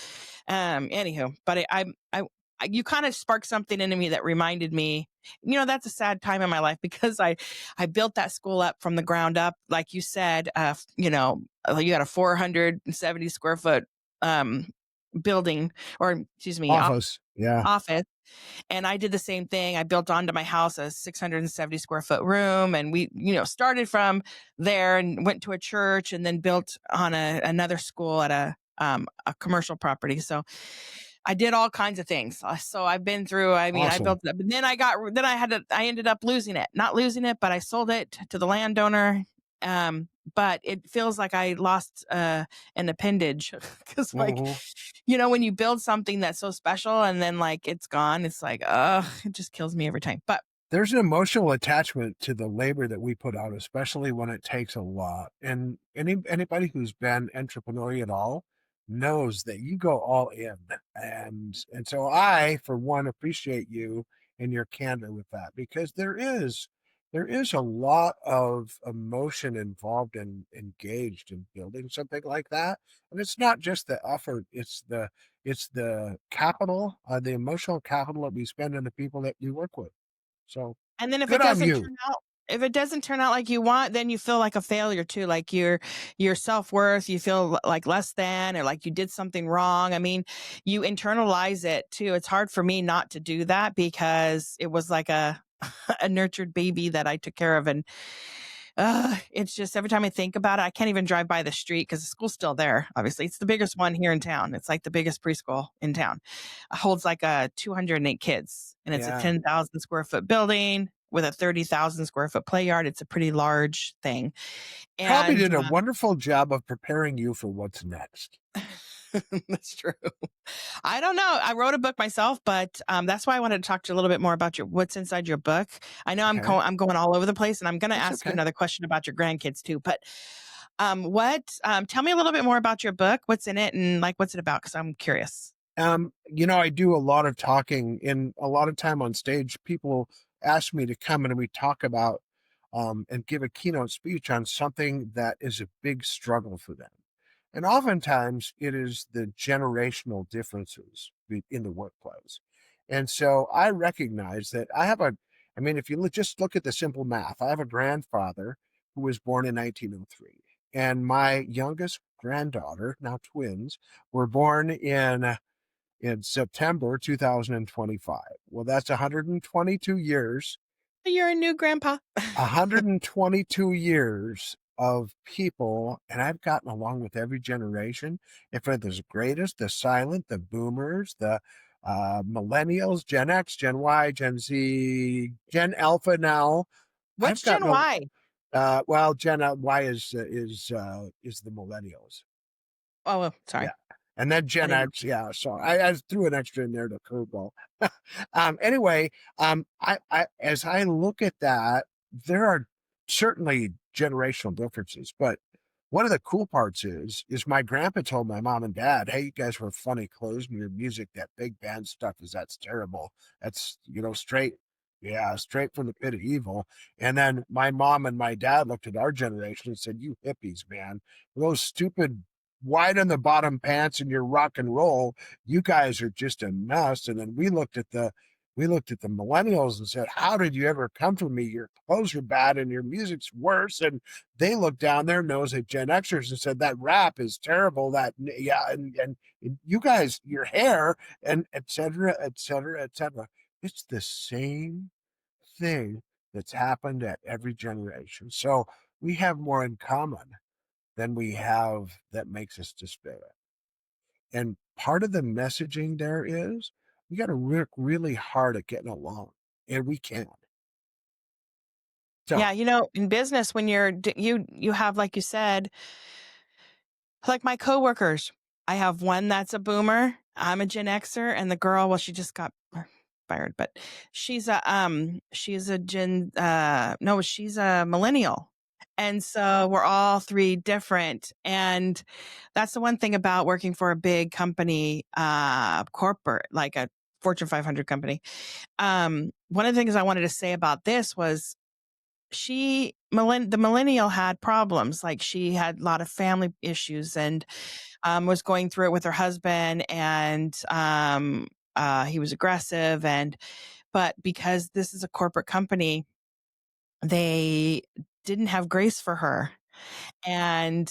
Anywho, but you kind of sparked something into me that reminded me, that's a sad time in my life because I built that school up from the ground up. Like you said, you got a 470 square foot, building or excuse me, Office. Yeah. office. And I did the same thing. I built onto my house a 670 square foot room. And we, started from there and went to a church and then built on another school at a commercial property. So I did all kinds of things. So I've been through, I mean, I Awesome. built it up, but then I ended up losing it, not losing it, but I sold it to the landowner. But it feels like I lost, an appendage because like, Mhm. when you build something that's so special and then like it's gone, it's like, it just kills me every time. But There's an emotional attachment to the labor that we put out, especially when it takes a lot. And anybody who's been entrepreneurial at all knows that you go all in. And so I, for one, appreciate you and your candor with that because there is a lot of emotion involved and engaged in building something like that. And it's not just the effort, it's the capital, the emotional capital that we spend on the people that we work with. So, and then good on you. if it doesn't turn out like you want, then you feel like a failure too. Like your self-worth, you feel like less than, or like you did something wrong. I mean, you internalize it too. It's hard for me not to do that because it was like a a nurtured baby that I took care of. And it's just every time I think about it, I can't even drive by the street because the school's still there. Obviously, it's the biggest one here in town. It's like the biggest preschool in town. It holds like 208 kids, and it's a Yeah. 10,000 square foot building with a 30,000 square foot play yard. It's a pretty large thing, Probably and did a wonderful job of preparing you for what's next. that's true. I don't know. I wrote a book myself, but that's why I wanted to talk to you a little bit more about what's inside your book. I know Okay. I'm going all over the place, and I'm going to That's ask you okay. another question about your grandkids too. But Tell me a little bit more about your book. What's in it and like what's it about? Because I'm curious. I do a lot of talking and a lot of time on stage. People ask me to come and we talk about and give a keynote speech on something that is a big struggle for them. And oftentimes it is the generational differences in the workplace. And so I recognize that I mean, if you just look at the simple math, I have a grandfather who was born in 1903, and my youngest granddaughter, now twins, were born in September 2025. Well, that's 122 years, You're a new grandpa. 122 years of people, and I've gotten along with every generation. If it is the greatest, the silent, the boomers, the millennials, Gen X, Gen Y, Gen Z, Gen Alpha now. I've Which Gen gotten a Y? well, Gen Y is the millennials. Oh, Yeah. sorry. And then I Gen didn't. X, yeah. So I threw an extra in there to curveball. Anyway, as I look at that, there are certainly generational differences, but one of the cool parts is my grandpa told my mom and dad, "Hey, you guys wear funny clothes and your music, that big band stuff that's terrible. That's straight, yeah, straight from the pit of evil." And then my mom and my dad looked at our generation and said, "You hippies, man, those stupid wide on the bottom pants and your rock and roll, you guys are just a mess." And then we looked at the millennials and said, "How did you ever come for me? Your clothes are bad and your music's worse." And they looked down their nose at Gen Xers and said, "That rap is terrible. That yeah, and you guys, your hair and et cetera, et cetera, et cetera." It's the same thing that's happened at every generation. So we have more in common than we have that makes us despair. And part of the messaging there is we got to work really hard at getting along, and we can. Yeah, So, in business, when you have, like you said, like my coworkers, I have one that's a boomer. I'm a Gen Xer, and the girl, well, she just got fired, but she's a Gen no, she's a millennial. And so we're all three different. And that's the one thing about working for a big company, corporate, like a Fortune 500 company. One of the things I wanted to say about this was the millennial had problems. Like she had a lot of family issues and was going through it with her husband, and he was aggressive. But because this is a corporate company, they didn't have grace for her. And,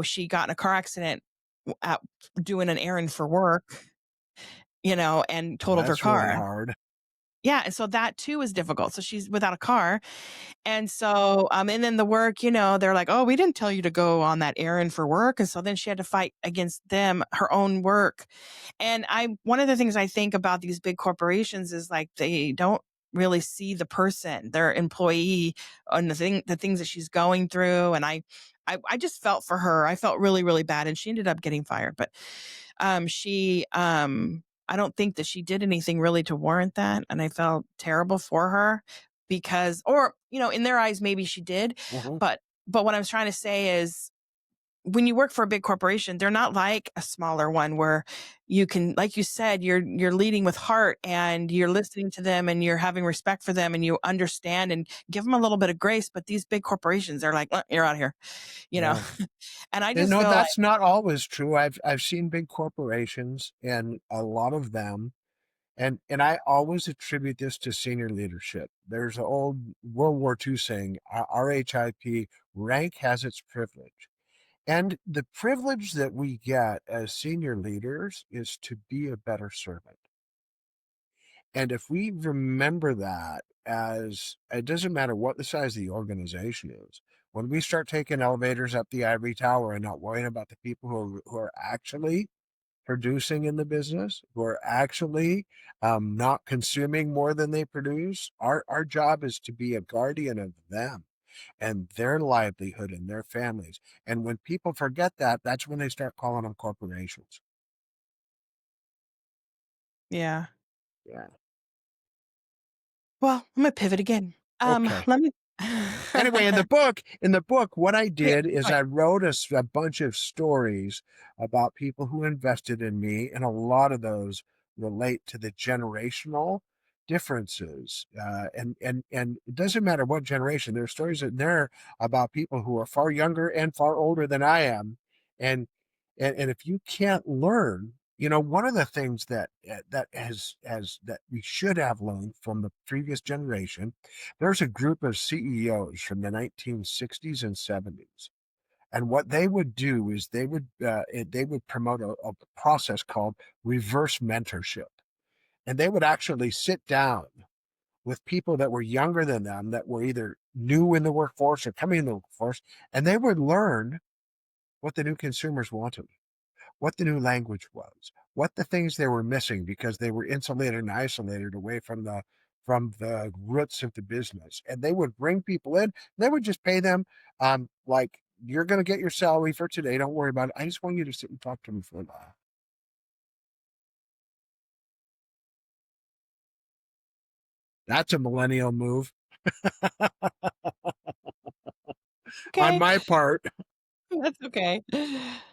she got in a car accident out doing an errand for work, and well, totaled her that's really car. hard. Yeah. And so that too is difficult. So she's without a car. And so, and then the work, they're like, "Oh, we didn't tell you to go on that errand for work." And so then she had to fight against them, her own work. And one of the things I think about these big corporations is like they don't really see the person, their employee, and the things that she's going through. And I just felt for her. I felt really, really bad. And she ended up getting fired. But, I don't think that she did anything really to warrant that. And I felt terrible for her because, or, in their eyes, maybe she did. Mhm. But what I was trying to say is when you work for a big corporation, they're not like a smaller one where you can, like you said, you're leading with heart and you're listening to them and you're having respect for them and you understand and give them a little bit of grace. But these big corporations, they're like, You're out of here," you know? Yeah. And I And just no, feel like, that's not always true. I've seen big corporations and a lot of them, and I always attribute this to senior leadership. There's an old World War II saying, RHIP, rank has its privilege. And the privilege that we get as senior leaders is to be a better servant. And if we remember that, as it doesn't matter what the size of the organization is, when we start taking elevators up the ivory tower and not worrying about the people who are actually producing in the business, who are actually not consuming more than they produce, our job is to be a guardian of them and their livelihood and their families. And when people forget that, that's when they start calling them corporations. yeah. Yeah. Well, I'm gonna pivot again. Okay. Let me Anyway, in the book, what I Okay, did keep is going. I wrote a bunch of stories about people who invested in me, and a lot of those relate to the generational differences. And it doesn't matter what generation. There are stories in there about people who are far younger and far older than I am, and and if you can't learn, one of the things that we should have learned from the previous generation. There's a group of CEOs from the 1960s and 70s, and what they would do is they would promote a process called reverse mentorship, and they would actually sit down with people that were younger than them, that were either new in the workforce or coming in the workforce, and they would learn what the new consumers wanted, what the new language was, what the things they were missing because they were insulated and isolated away from the roots of the business. And they would bring people in. They would just pay them, like, you're going to get your salary for today. Don't worry about it. I just want you to sit and talk to me for a while. That's a millennial move on Okay, my part. that's okay.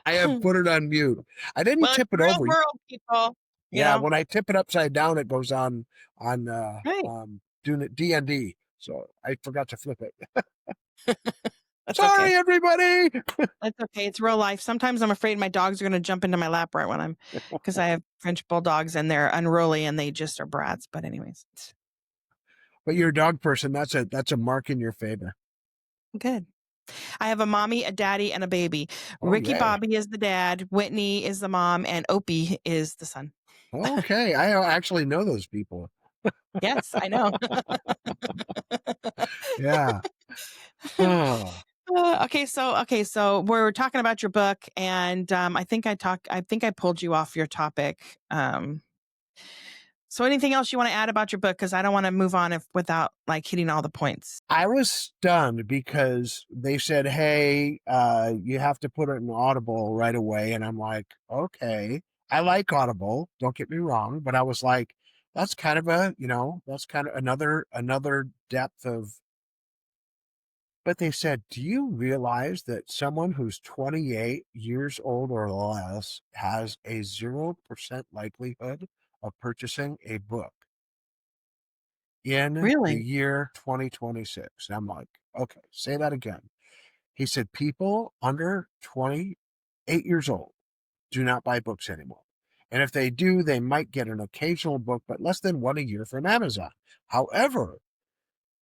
I have put it on mute. I didn't Well, it's tip the it real over. world, people. You Yeah, know, when I tip it upside down, it goes on right? doing it D&D. So I forgot to flip it. That's okay. Sorry, everybody. That's okay. It's real life. Sometimes I'm afraid my dogs are going to jump into my lap right when because I have French bulldogs and they're unruly and they just are brats. But anyways, it's But you're a dog person. That's a mark in your favor. good. I have a mommy, a daddy, and a baby. Oh Ricky yeah. Bobby is the dad. Whitney is the mom, and Opie is the son. Okay. I actually know those people. Yes, I know. Yeah. Oh. Okay, so we're talking about your book, and I think I pulled you off your topic. So anything else you want to add about your book? Because I don't want to move on without like hitting all the points. I was stunned because they said, "Hey, you have to put it in Audible right away," and I'm like, "Okay." I like Audible. Don't get me wrong, but I was like, that's kind of another depth of. But they said, "Do you realize that someone who's 28 years old or less has a 0% likelihood of purchasing a book in the Really? year 2026?" And I'm like, "Okay, say that again." He said, "People under 28 years old do not buy books anymore. And if they do, they might get an occasional book, but less than one a year from Amazon. However,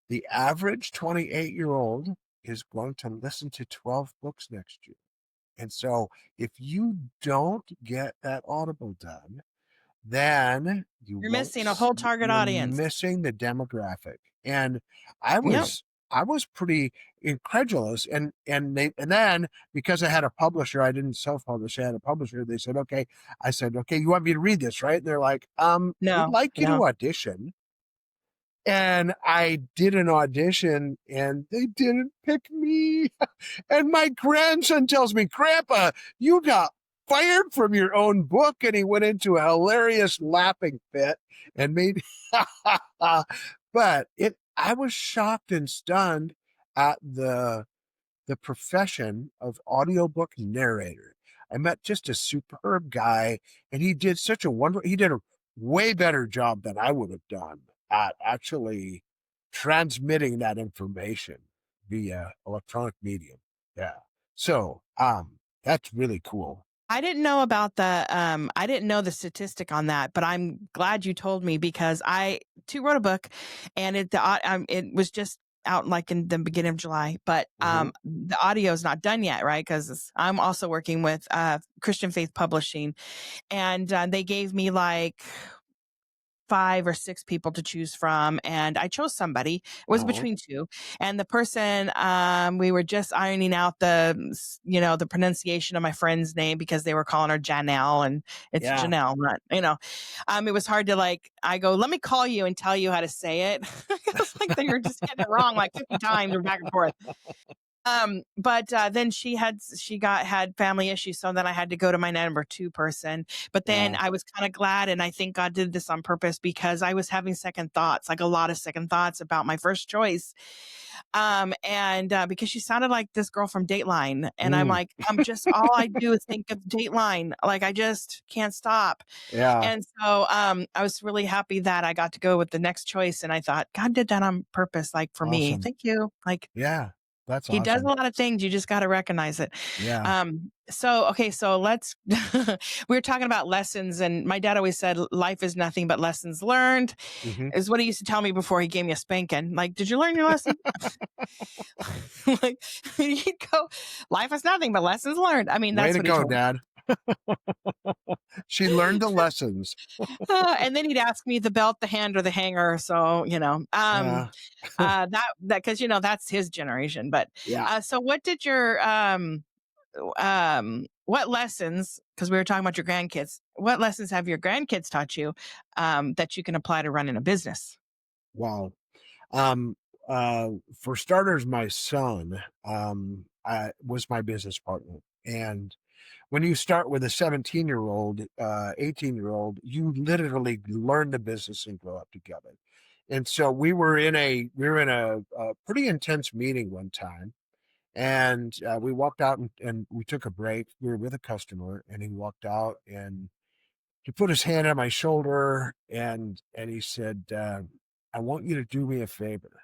the average 28-year-old is going to listen to 12 books next year. And so if you don't get that Audible done, then you You're won't missing a whole target you're audience. missing the demographic." And I Yep. was I was pretty incredulous, and then because I had a publisher, I didn't self-publish, I had a publisher. They said, "Okay." I said, "Okay, you want me to read this, right?" And they're like, "We'd No, like you no. to audition." And I did an audition and they didn't pick me. And my grandson tells me, "Grandpa, you got fired from your own book." And he went into a hilarious laughing fit and made, but I was shocked and stunned at the profession of audiobook narrator. I met just a superb guy, and he did a way better job than I would have done at actually transmitting that information via electronic medium. Yeah. So, that's really cool. I didn't know about I didn't know the statistic on that, but I'm glad you told me because I too wrote a book and it was just out like in the beginning of July, but Hmm. the audio is not done yet, right? Because I'm also working with Christian Faith Publishing, and they gave me like 5 or 6 people to choose from, and I chose somebody. It was Oh, between two, and the person we were just ironing out the pronunciation of my friend's name because they were calling her Janelle, and it's yeah. Janelle, not it was hard to like. I go, let me call you and tell you how to say it. It's like they were just getting it wrong like 50 times or back and forth. But then had family issues, so then I had to go to my number 2 person. But then Yeah. I was kinda glad, and I think God did this on purpose because I was having second thoughts, like a lot of second thoughts about my first choice. And because she sounded like this girl from Dateline, and I'm Mm, like, I'm just all I do is think of Dateline, like, I just can't stop. yeah. And so, I was really happy that I got to go with the next choice, and I thought, "God did that on purpose, like, for me. Awesome. Thank you." Like, Yeah. That's he does a awesome. lot of things, you just gotta recognize it. Yeah. So, okay, so let's we were talking about lessons, and my dad always said, "Life is nothing but lessons learned," Hmm. is what he used to tell me before he gave me a spanking. Like, "Did you learn your lesson?" Like, he'd go, "Life is nothing but lessons learned." I mean, Way that's to what he go, told me. Dad. She learned the lessons. And then he'd ask me the belt, the hand, or the hanger, so, Yeah. that 'cause, that's his generation, but, Yeah. so what did your, what lessons, because we were talking about your grandkids, what lessons have your grandkids taught you, that you can apply to running a business? Wow. Um, for starters, my son was my business partner. And when you start with a 17-year-old, 18-year-old, you literally learn the business and grow up together. And so we were in a pretty intense meeting one time, and we walked out and we took a break. We were with a customer, and he walked out and he put his hand on my shoulder and he said, "I want you to do me a favor."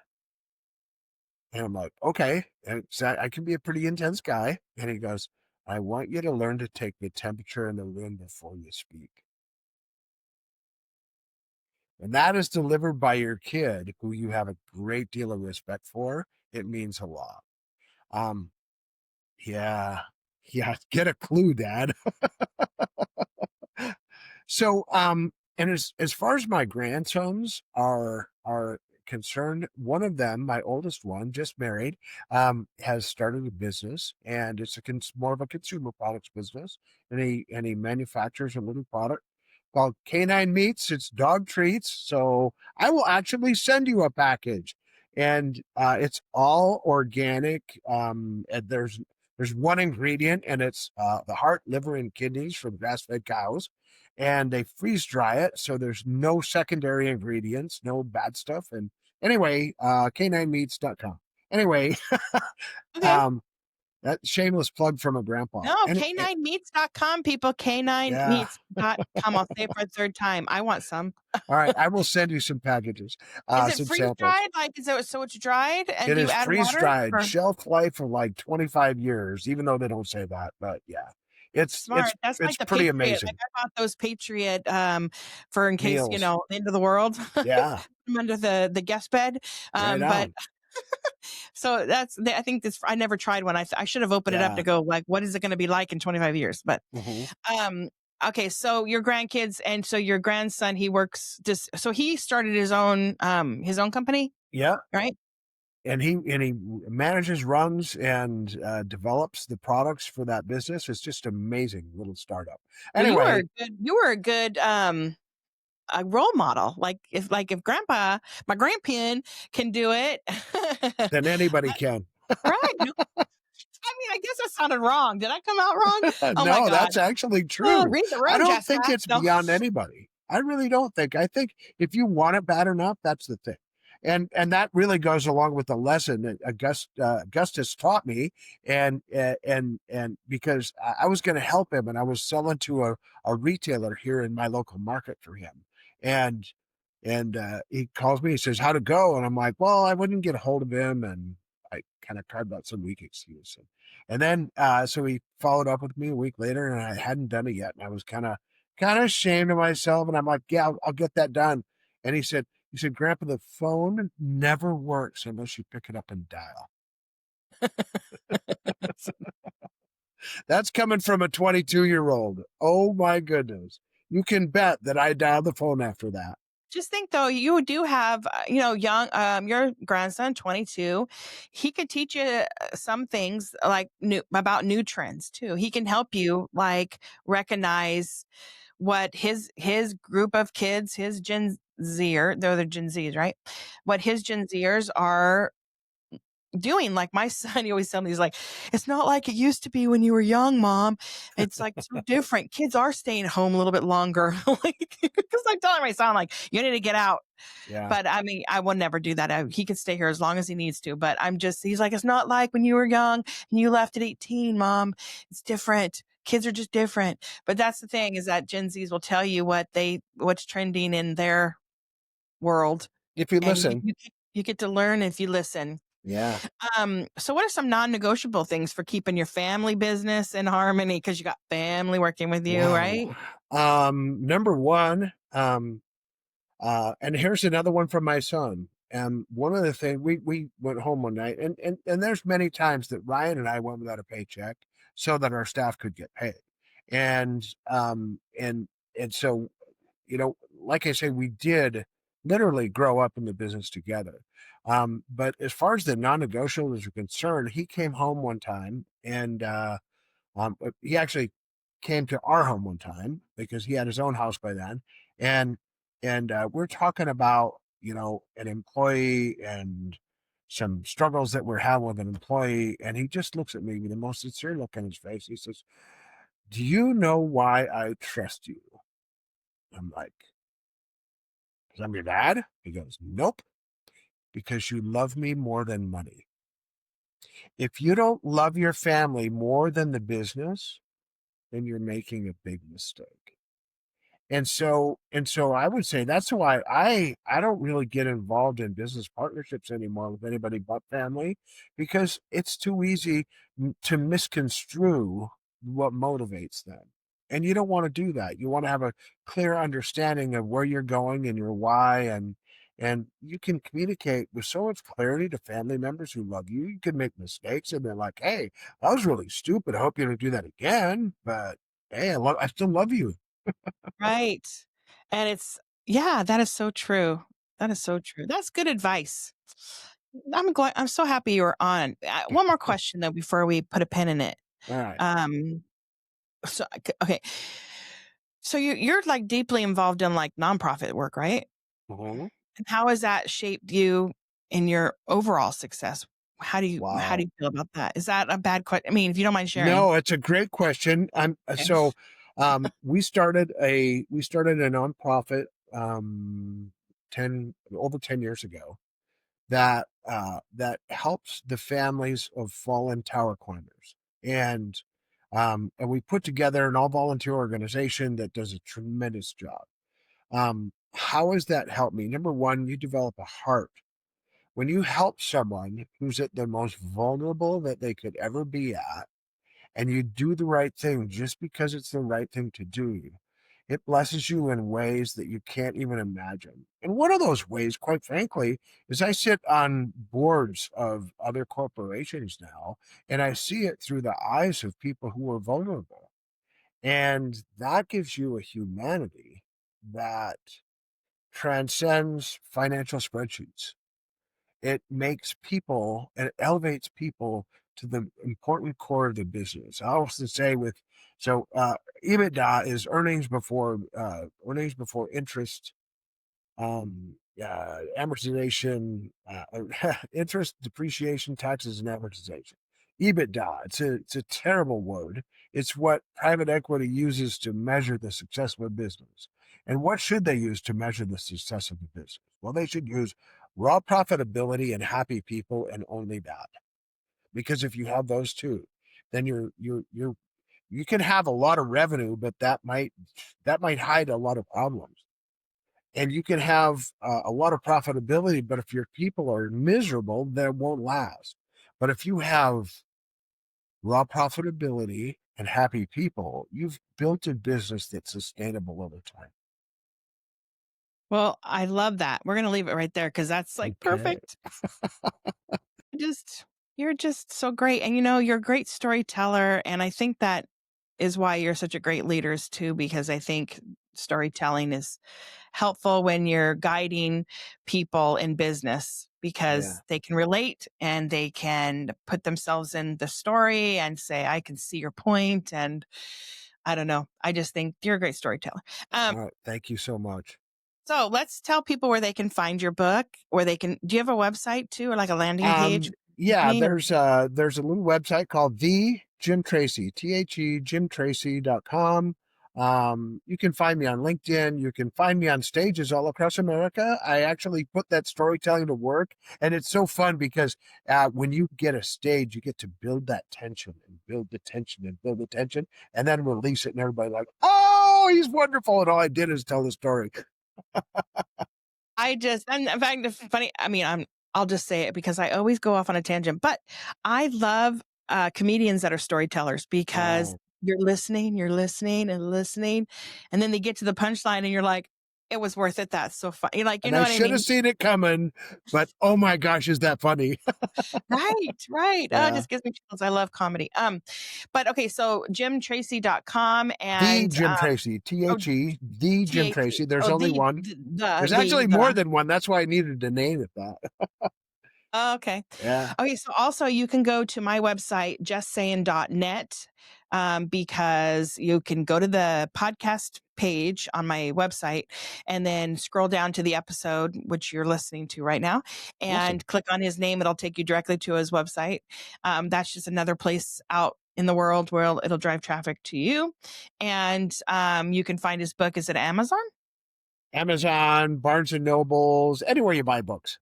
And I'm like, "Okay." And so I can be a pretty intense guy. And he goes, "I want you to learn to take the temperature in the room before you speak." And that is delivered by your kid, who you have a great deal of respect for. It means a lot. Um, yeah, yeah. Get a clue, Dad. So, and as far as my grandsons are concerned, one of them, my oldest one, just married, has started a business, and it's more of a consumer products business, and he manufactures a little product called Canine Meats. It's dog treats, so I will actually send you a package, and it's all organic. And there's one ingredient, and it's the heart, liver, and kidneys from grass-fed cows, and they freeze dry it, so there's no secondary ingredients, no bad stuff. And anyway, caninemeats.com. Anyway, Okay. um, that shameless plug from a grandpa. No, And caninemeats.com, people, yeah, caninemeats.com. I'll say it for a third time. I want some. all right, I will send you some packages, Is it some freeze samples. dried? Like, is it so it's dried and It do you is add freeze water? dried, Or shelf life of like 25 years, even though they don't say that. But yeah, it's smart. it's That's it's like the pretty Patriot. Like amazing. I bought those Patriot for in case, Meals. the end of the world. Yeah, I'm under the guest bed. right But on. so I think this I never tried one. I should have opened it up to Yeah. go like, what is it going to be like in 25 years? But Hmm. um okay, so your grandkids, and so your grandson, he works just so he started his own company, Yeah. right? And he manages, runs, and develops the products for that business. It's just amazing little startup. Well, Anyway, you were a good a role model. Like if my Grampian can do it. then anybody can. Right. No, I mean, I guess that sounded wrong. Did I come out wrong? Oh my No, God. that's actually Oh, true. read the I room, don't Jessica. think it's No. beyond anybody. I really don't think. I think if you want it bad enough, that's the thing. And that really goes along with the lesson that Augustus taught me, and because I was going to help him, and I was selling to a retailer here in my local market for him, and he calls me. He says, "How'd it go?" And I'm like, "Well, I wouldn't get a hold of him," and I kind of carved out some weak excuse. And then so he followed up with me a week later, and I hadn't done it yet, and I was kind of ashamed of myself. And I'm like, "Yeah, I'll get that done." And he said, "Grandpa, the phone never works unless you pick it up and dial." That's coming from a 22-year-old. Oh my goodness! You can bet that I dialed the phone after that. Just think though, you do have, young, your grandson, 22. He could teach you some things like new trends too. He can help you like recognize what his group of kids, his they're the Gen Zs, right? What his Gen Zers are doing. Like my son, he always tells me, he's like, "It's not like it used to be when you were young, mom. It's like so different. Kids are staying home a little bit longer." Like, because I'm telling my son, like, you need to get out. Yeah. But I mean, I will never do that. He can stay here as long as he needs to. But he's like, it's not like when you were young and you left at 18, mom. It's different. Kids are just different. But that's the thing, is that Gen Zs will tell you what's trending in their world. If you And listen. you get to learn if you listen. Yeah. So what are some non-negotiable things for keeping your family business in harmony? Because you got family working with you, right? Wow. Number one, and here's another one from my son. One of the things, we went home one night, and there's many times that Ryan and I went without a paycheck so that our staff could get paid. And and so, like I say, we did literally grow up in the business together. But as far as the non-negotiables are concerned, he came home one time, and he actually came to our home one time because he had his own house by then, and we're talking about, an employee and some struggles that we're having with an employee, and he just looks at me with the most sincere look on his face. He says, "Do you know why I trust you?" I'm like, "Because I'm your dad?" He goes, "Nope, because you love me more than money. If you don't love your family more than the business, then you're making a big mistake." And so I would say that's why I don't really get involved in business partnerships anymore with anybody but family, because it's too easy to misconstrue what motivates them. And you don't want to do that. You want to have a clear understanding of where you're going and your why, and you can communicate with so much clarity to family members who love you. You can make mistakes and they're like, "Hey, that was really stupid. I hope you don't do that again. But hey, I still love you." Right. And yeah, that is so true. That is so true. That's good advice. I'm so happy you were on. One more question though before we put a pin in it. All right. Um, okay. So you're like deeply involved in like nonprofit work, right? Mhm. And how has that shaped you in your overall success? How do Wow. you feel about that? Is that a bad question? I mean, if you don't mind sharing. No, it's a great question. Okay. We started a nonprofit 10 years ago that helps the families of fallen tower climbers. And we put together an all volunteer organization that does a tremendous job. How has that helped me? Number one, you develop a heart. When you help someone who's at the most vulnerable that they could ever be at, and you do the right thing just because it's the right thing to do, it blesses you in ways that you can't even imagine. And one of those ways, quite frankly, is I sit on boards of other corporations now, and I see it through the eyes of people who are vulnerable. And that gives you a humanity that transcends financial spreadsheets. It elevates people to the important core of the business. I also say EBITDA is earnings before interest, amortization, interest, depreciation, taxes, and amortization. EBITDA. It's a terrible word. It's what private equity uses to measure the success of a business. And what should they use to measure the success of the business? Well, they should use raw profitability and happy people, and only that. Because if you have those two, then you can have a lot of revenue, but that might hide a lot of problems. And you can have a lot of profitability, but if your people are miserable, that won't last. But if you have raw profitability and happy people, you've built a business that's sustainable over time. Well, I love that. We're gonna leave it right there because that's like Okay. perfect. Just you're just so great. And you're a great storyteller. And I think that is why you're such a great leader too, because I think storytelling is helpful when you're guiding people in business Yeah. because they can relate and they can put themselves in the story and say, I can see your point. And I don't know. I just think you're a great storyteller. Um, All right. Thank you so much. so let's tell people where they can find your book, do you have a website too, or like a landing Um, page? Yeah, Me or there's a little website called the Jim Tracy, TheJimTracy.com. You can find me on LinkedIn. You can find me on stages all across America. I actually put that storytelling to work, and it's so fun because when you get a stage, you get to build that tension and build the tension and build the tension, and then release it, and everybody like, oh, he's wonderful, and all I did is tell the story. I just, and in fact, it's funny. I mean, I'll just say it because I always go off on a tangent, but I love comedians that are storytellers because Oh, you're listening and listening, and then they get to the punchline, and you're like, it was worth it. That's so funny. Like, you and know I what I should have mean? seen it coming, but oh my gosh, is that funny? Right, right. Oh, it Yeah. just gives me chills. I love comedy. But okay, so jimtracy.com The and Jim Tracy, oh, the Jim THE. Tracy. There's Oh, only one. There's actually more the. than one. That's why I needed to name it that. Oh, okay. Yeah. Okay, so also you can go to my website, justsayin.net, because you can go to the podcast page on my website and then scroll down to the episode, which you're listening to right now, Awesome. and click on his name. It'll take you directly to his website. That's just another place out in the world where it'll drive traffic to you. And you can find his book. Is it Amazon? Amazon, Barnes and Nobles, anywhere you buy books.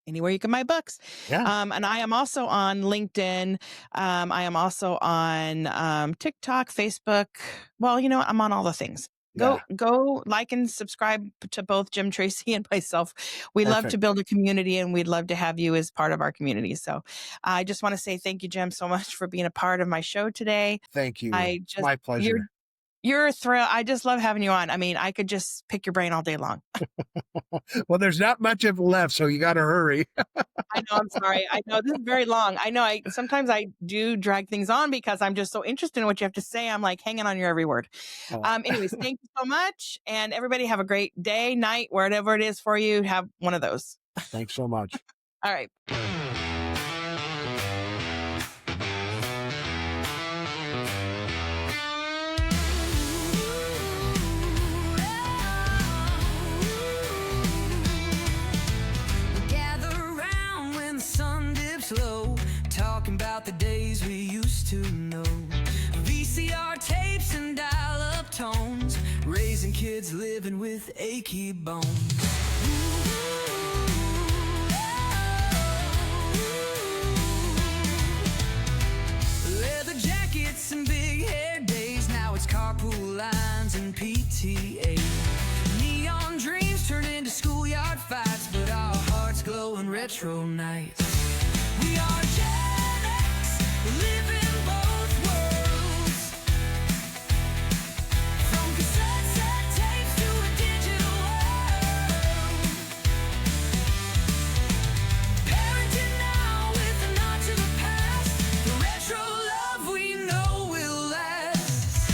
Anywhere you can buy books. Yeah. And I am also on LinkedIn. I am also on TikTok, Facebook. Well, you know, I'm on all the things. Yeah. Go like and subscribe to both Jim Tracy and myself. We love to Perfect. build a community and we'd love to have you as part of our community. So I just want to say thank you, Jim, so much for being a part of my show today. Thank you. I It's just my pleasure. you're a thrill. I just love having you on. I mean, I could just pick your brain all day long. Well, there's not much of it left, so you got to hurry. I know, I'm sorry. I know this is very long. I know sometimes I do drag things on because I'm just so interested in what you have to say. I'm like hanging on your every word. Oh, Anyways, thank you so much. And everybody have a great day, night, whatever it is for you. Have one of those. thanks so much. All right. Gather around when the sun dips low, talking about the days we used to know. VCR tapes and dial-up tones, raising kids living with achy bones. Leather jackets and big hair days, now it's carpool lines and PTA. Neon dreams turn into schoolyard fights, but our hearts glow in retro nights. We are Gen X, living both worlds. From cassette set tapes to a digital world. Parenting now with a nod to the past. The retro love we know will last.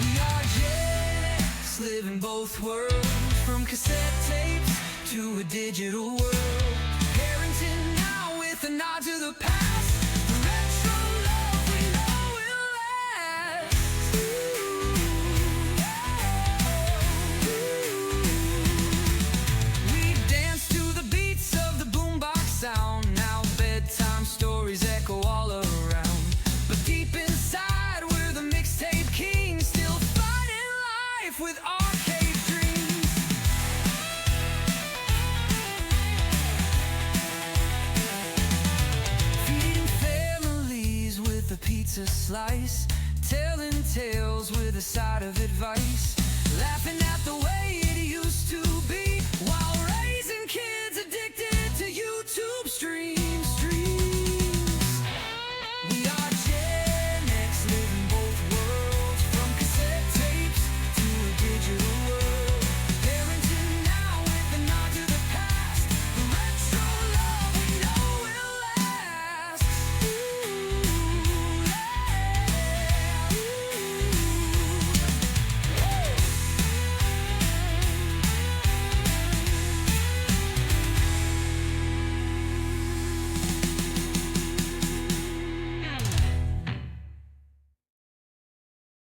We are Gen X, living both worlds. From cassette tapes to a digital world. Parenting now with a nod to the past. The retro love we know will last. We dance to the beats of the boombox sound. Now bedtime stories echo all around. But deep inside we're the mixtape kings, still fighting life with arcade dreams. Feeding families with a pizza slice, telling tales with a side of advice, laughing at the way it used to be.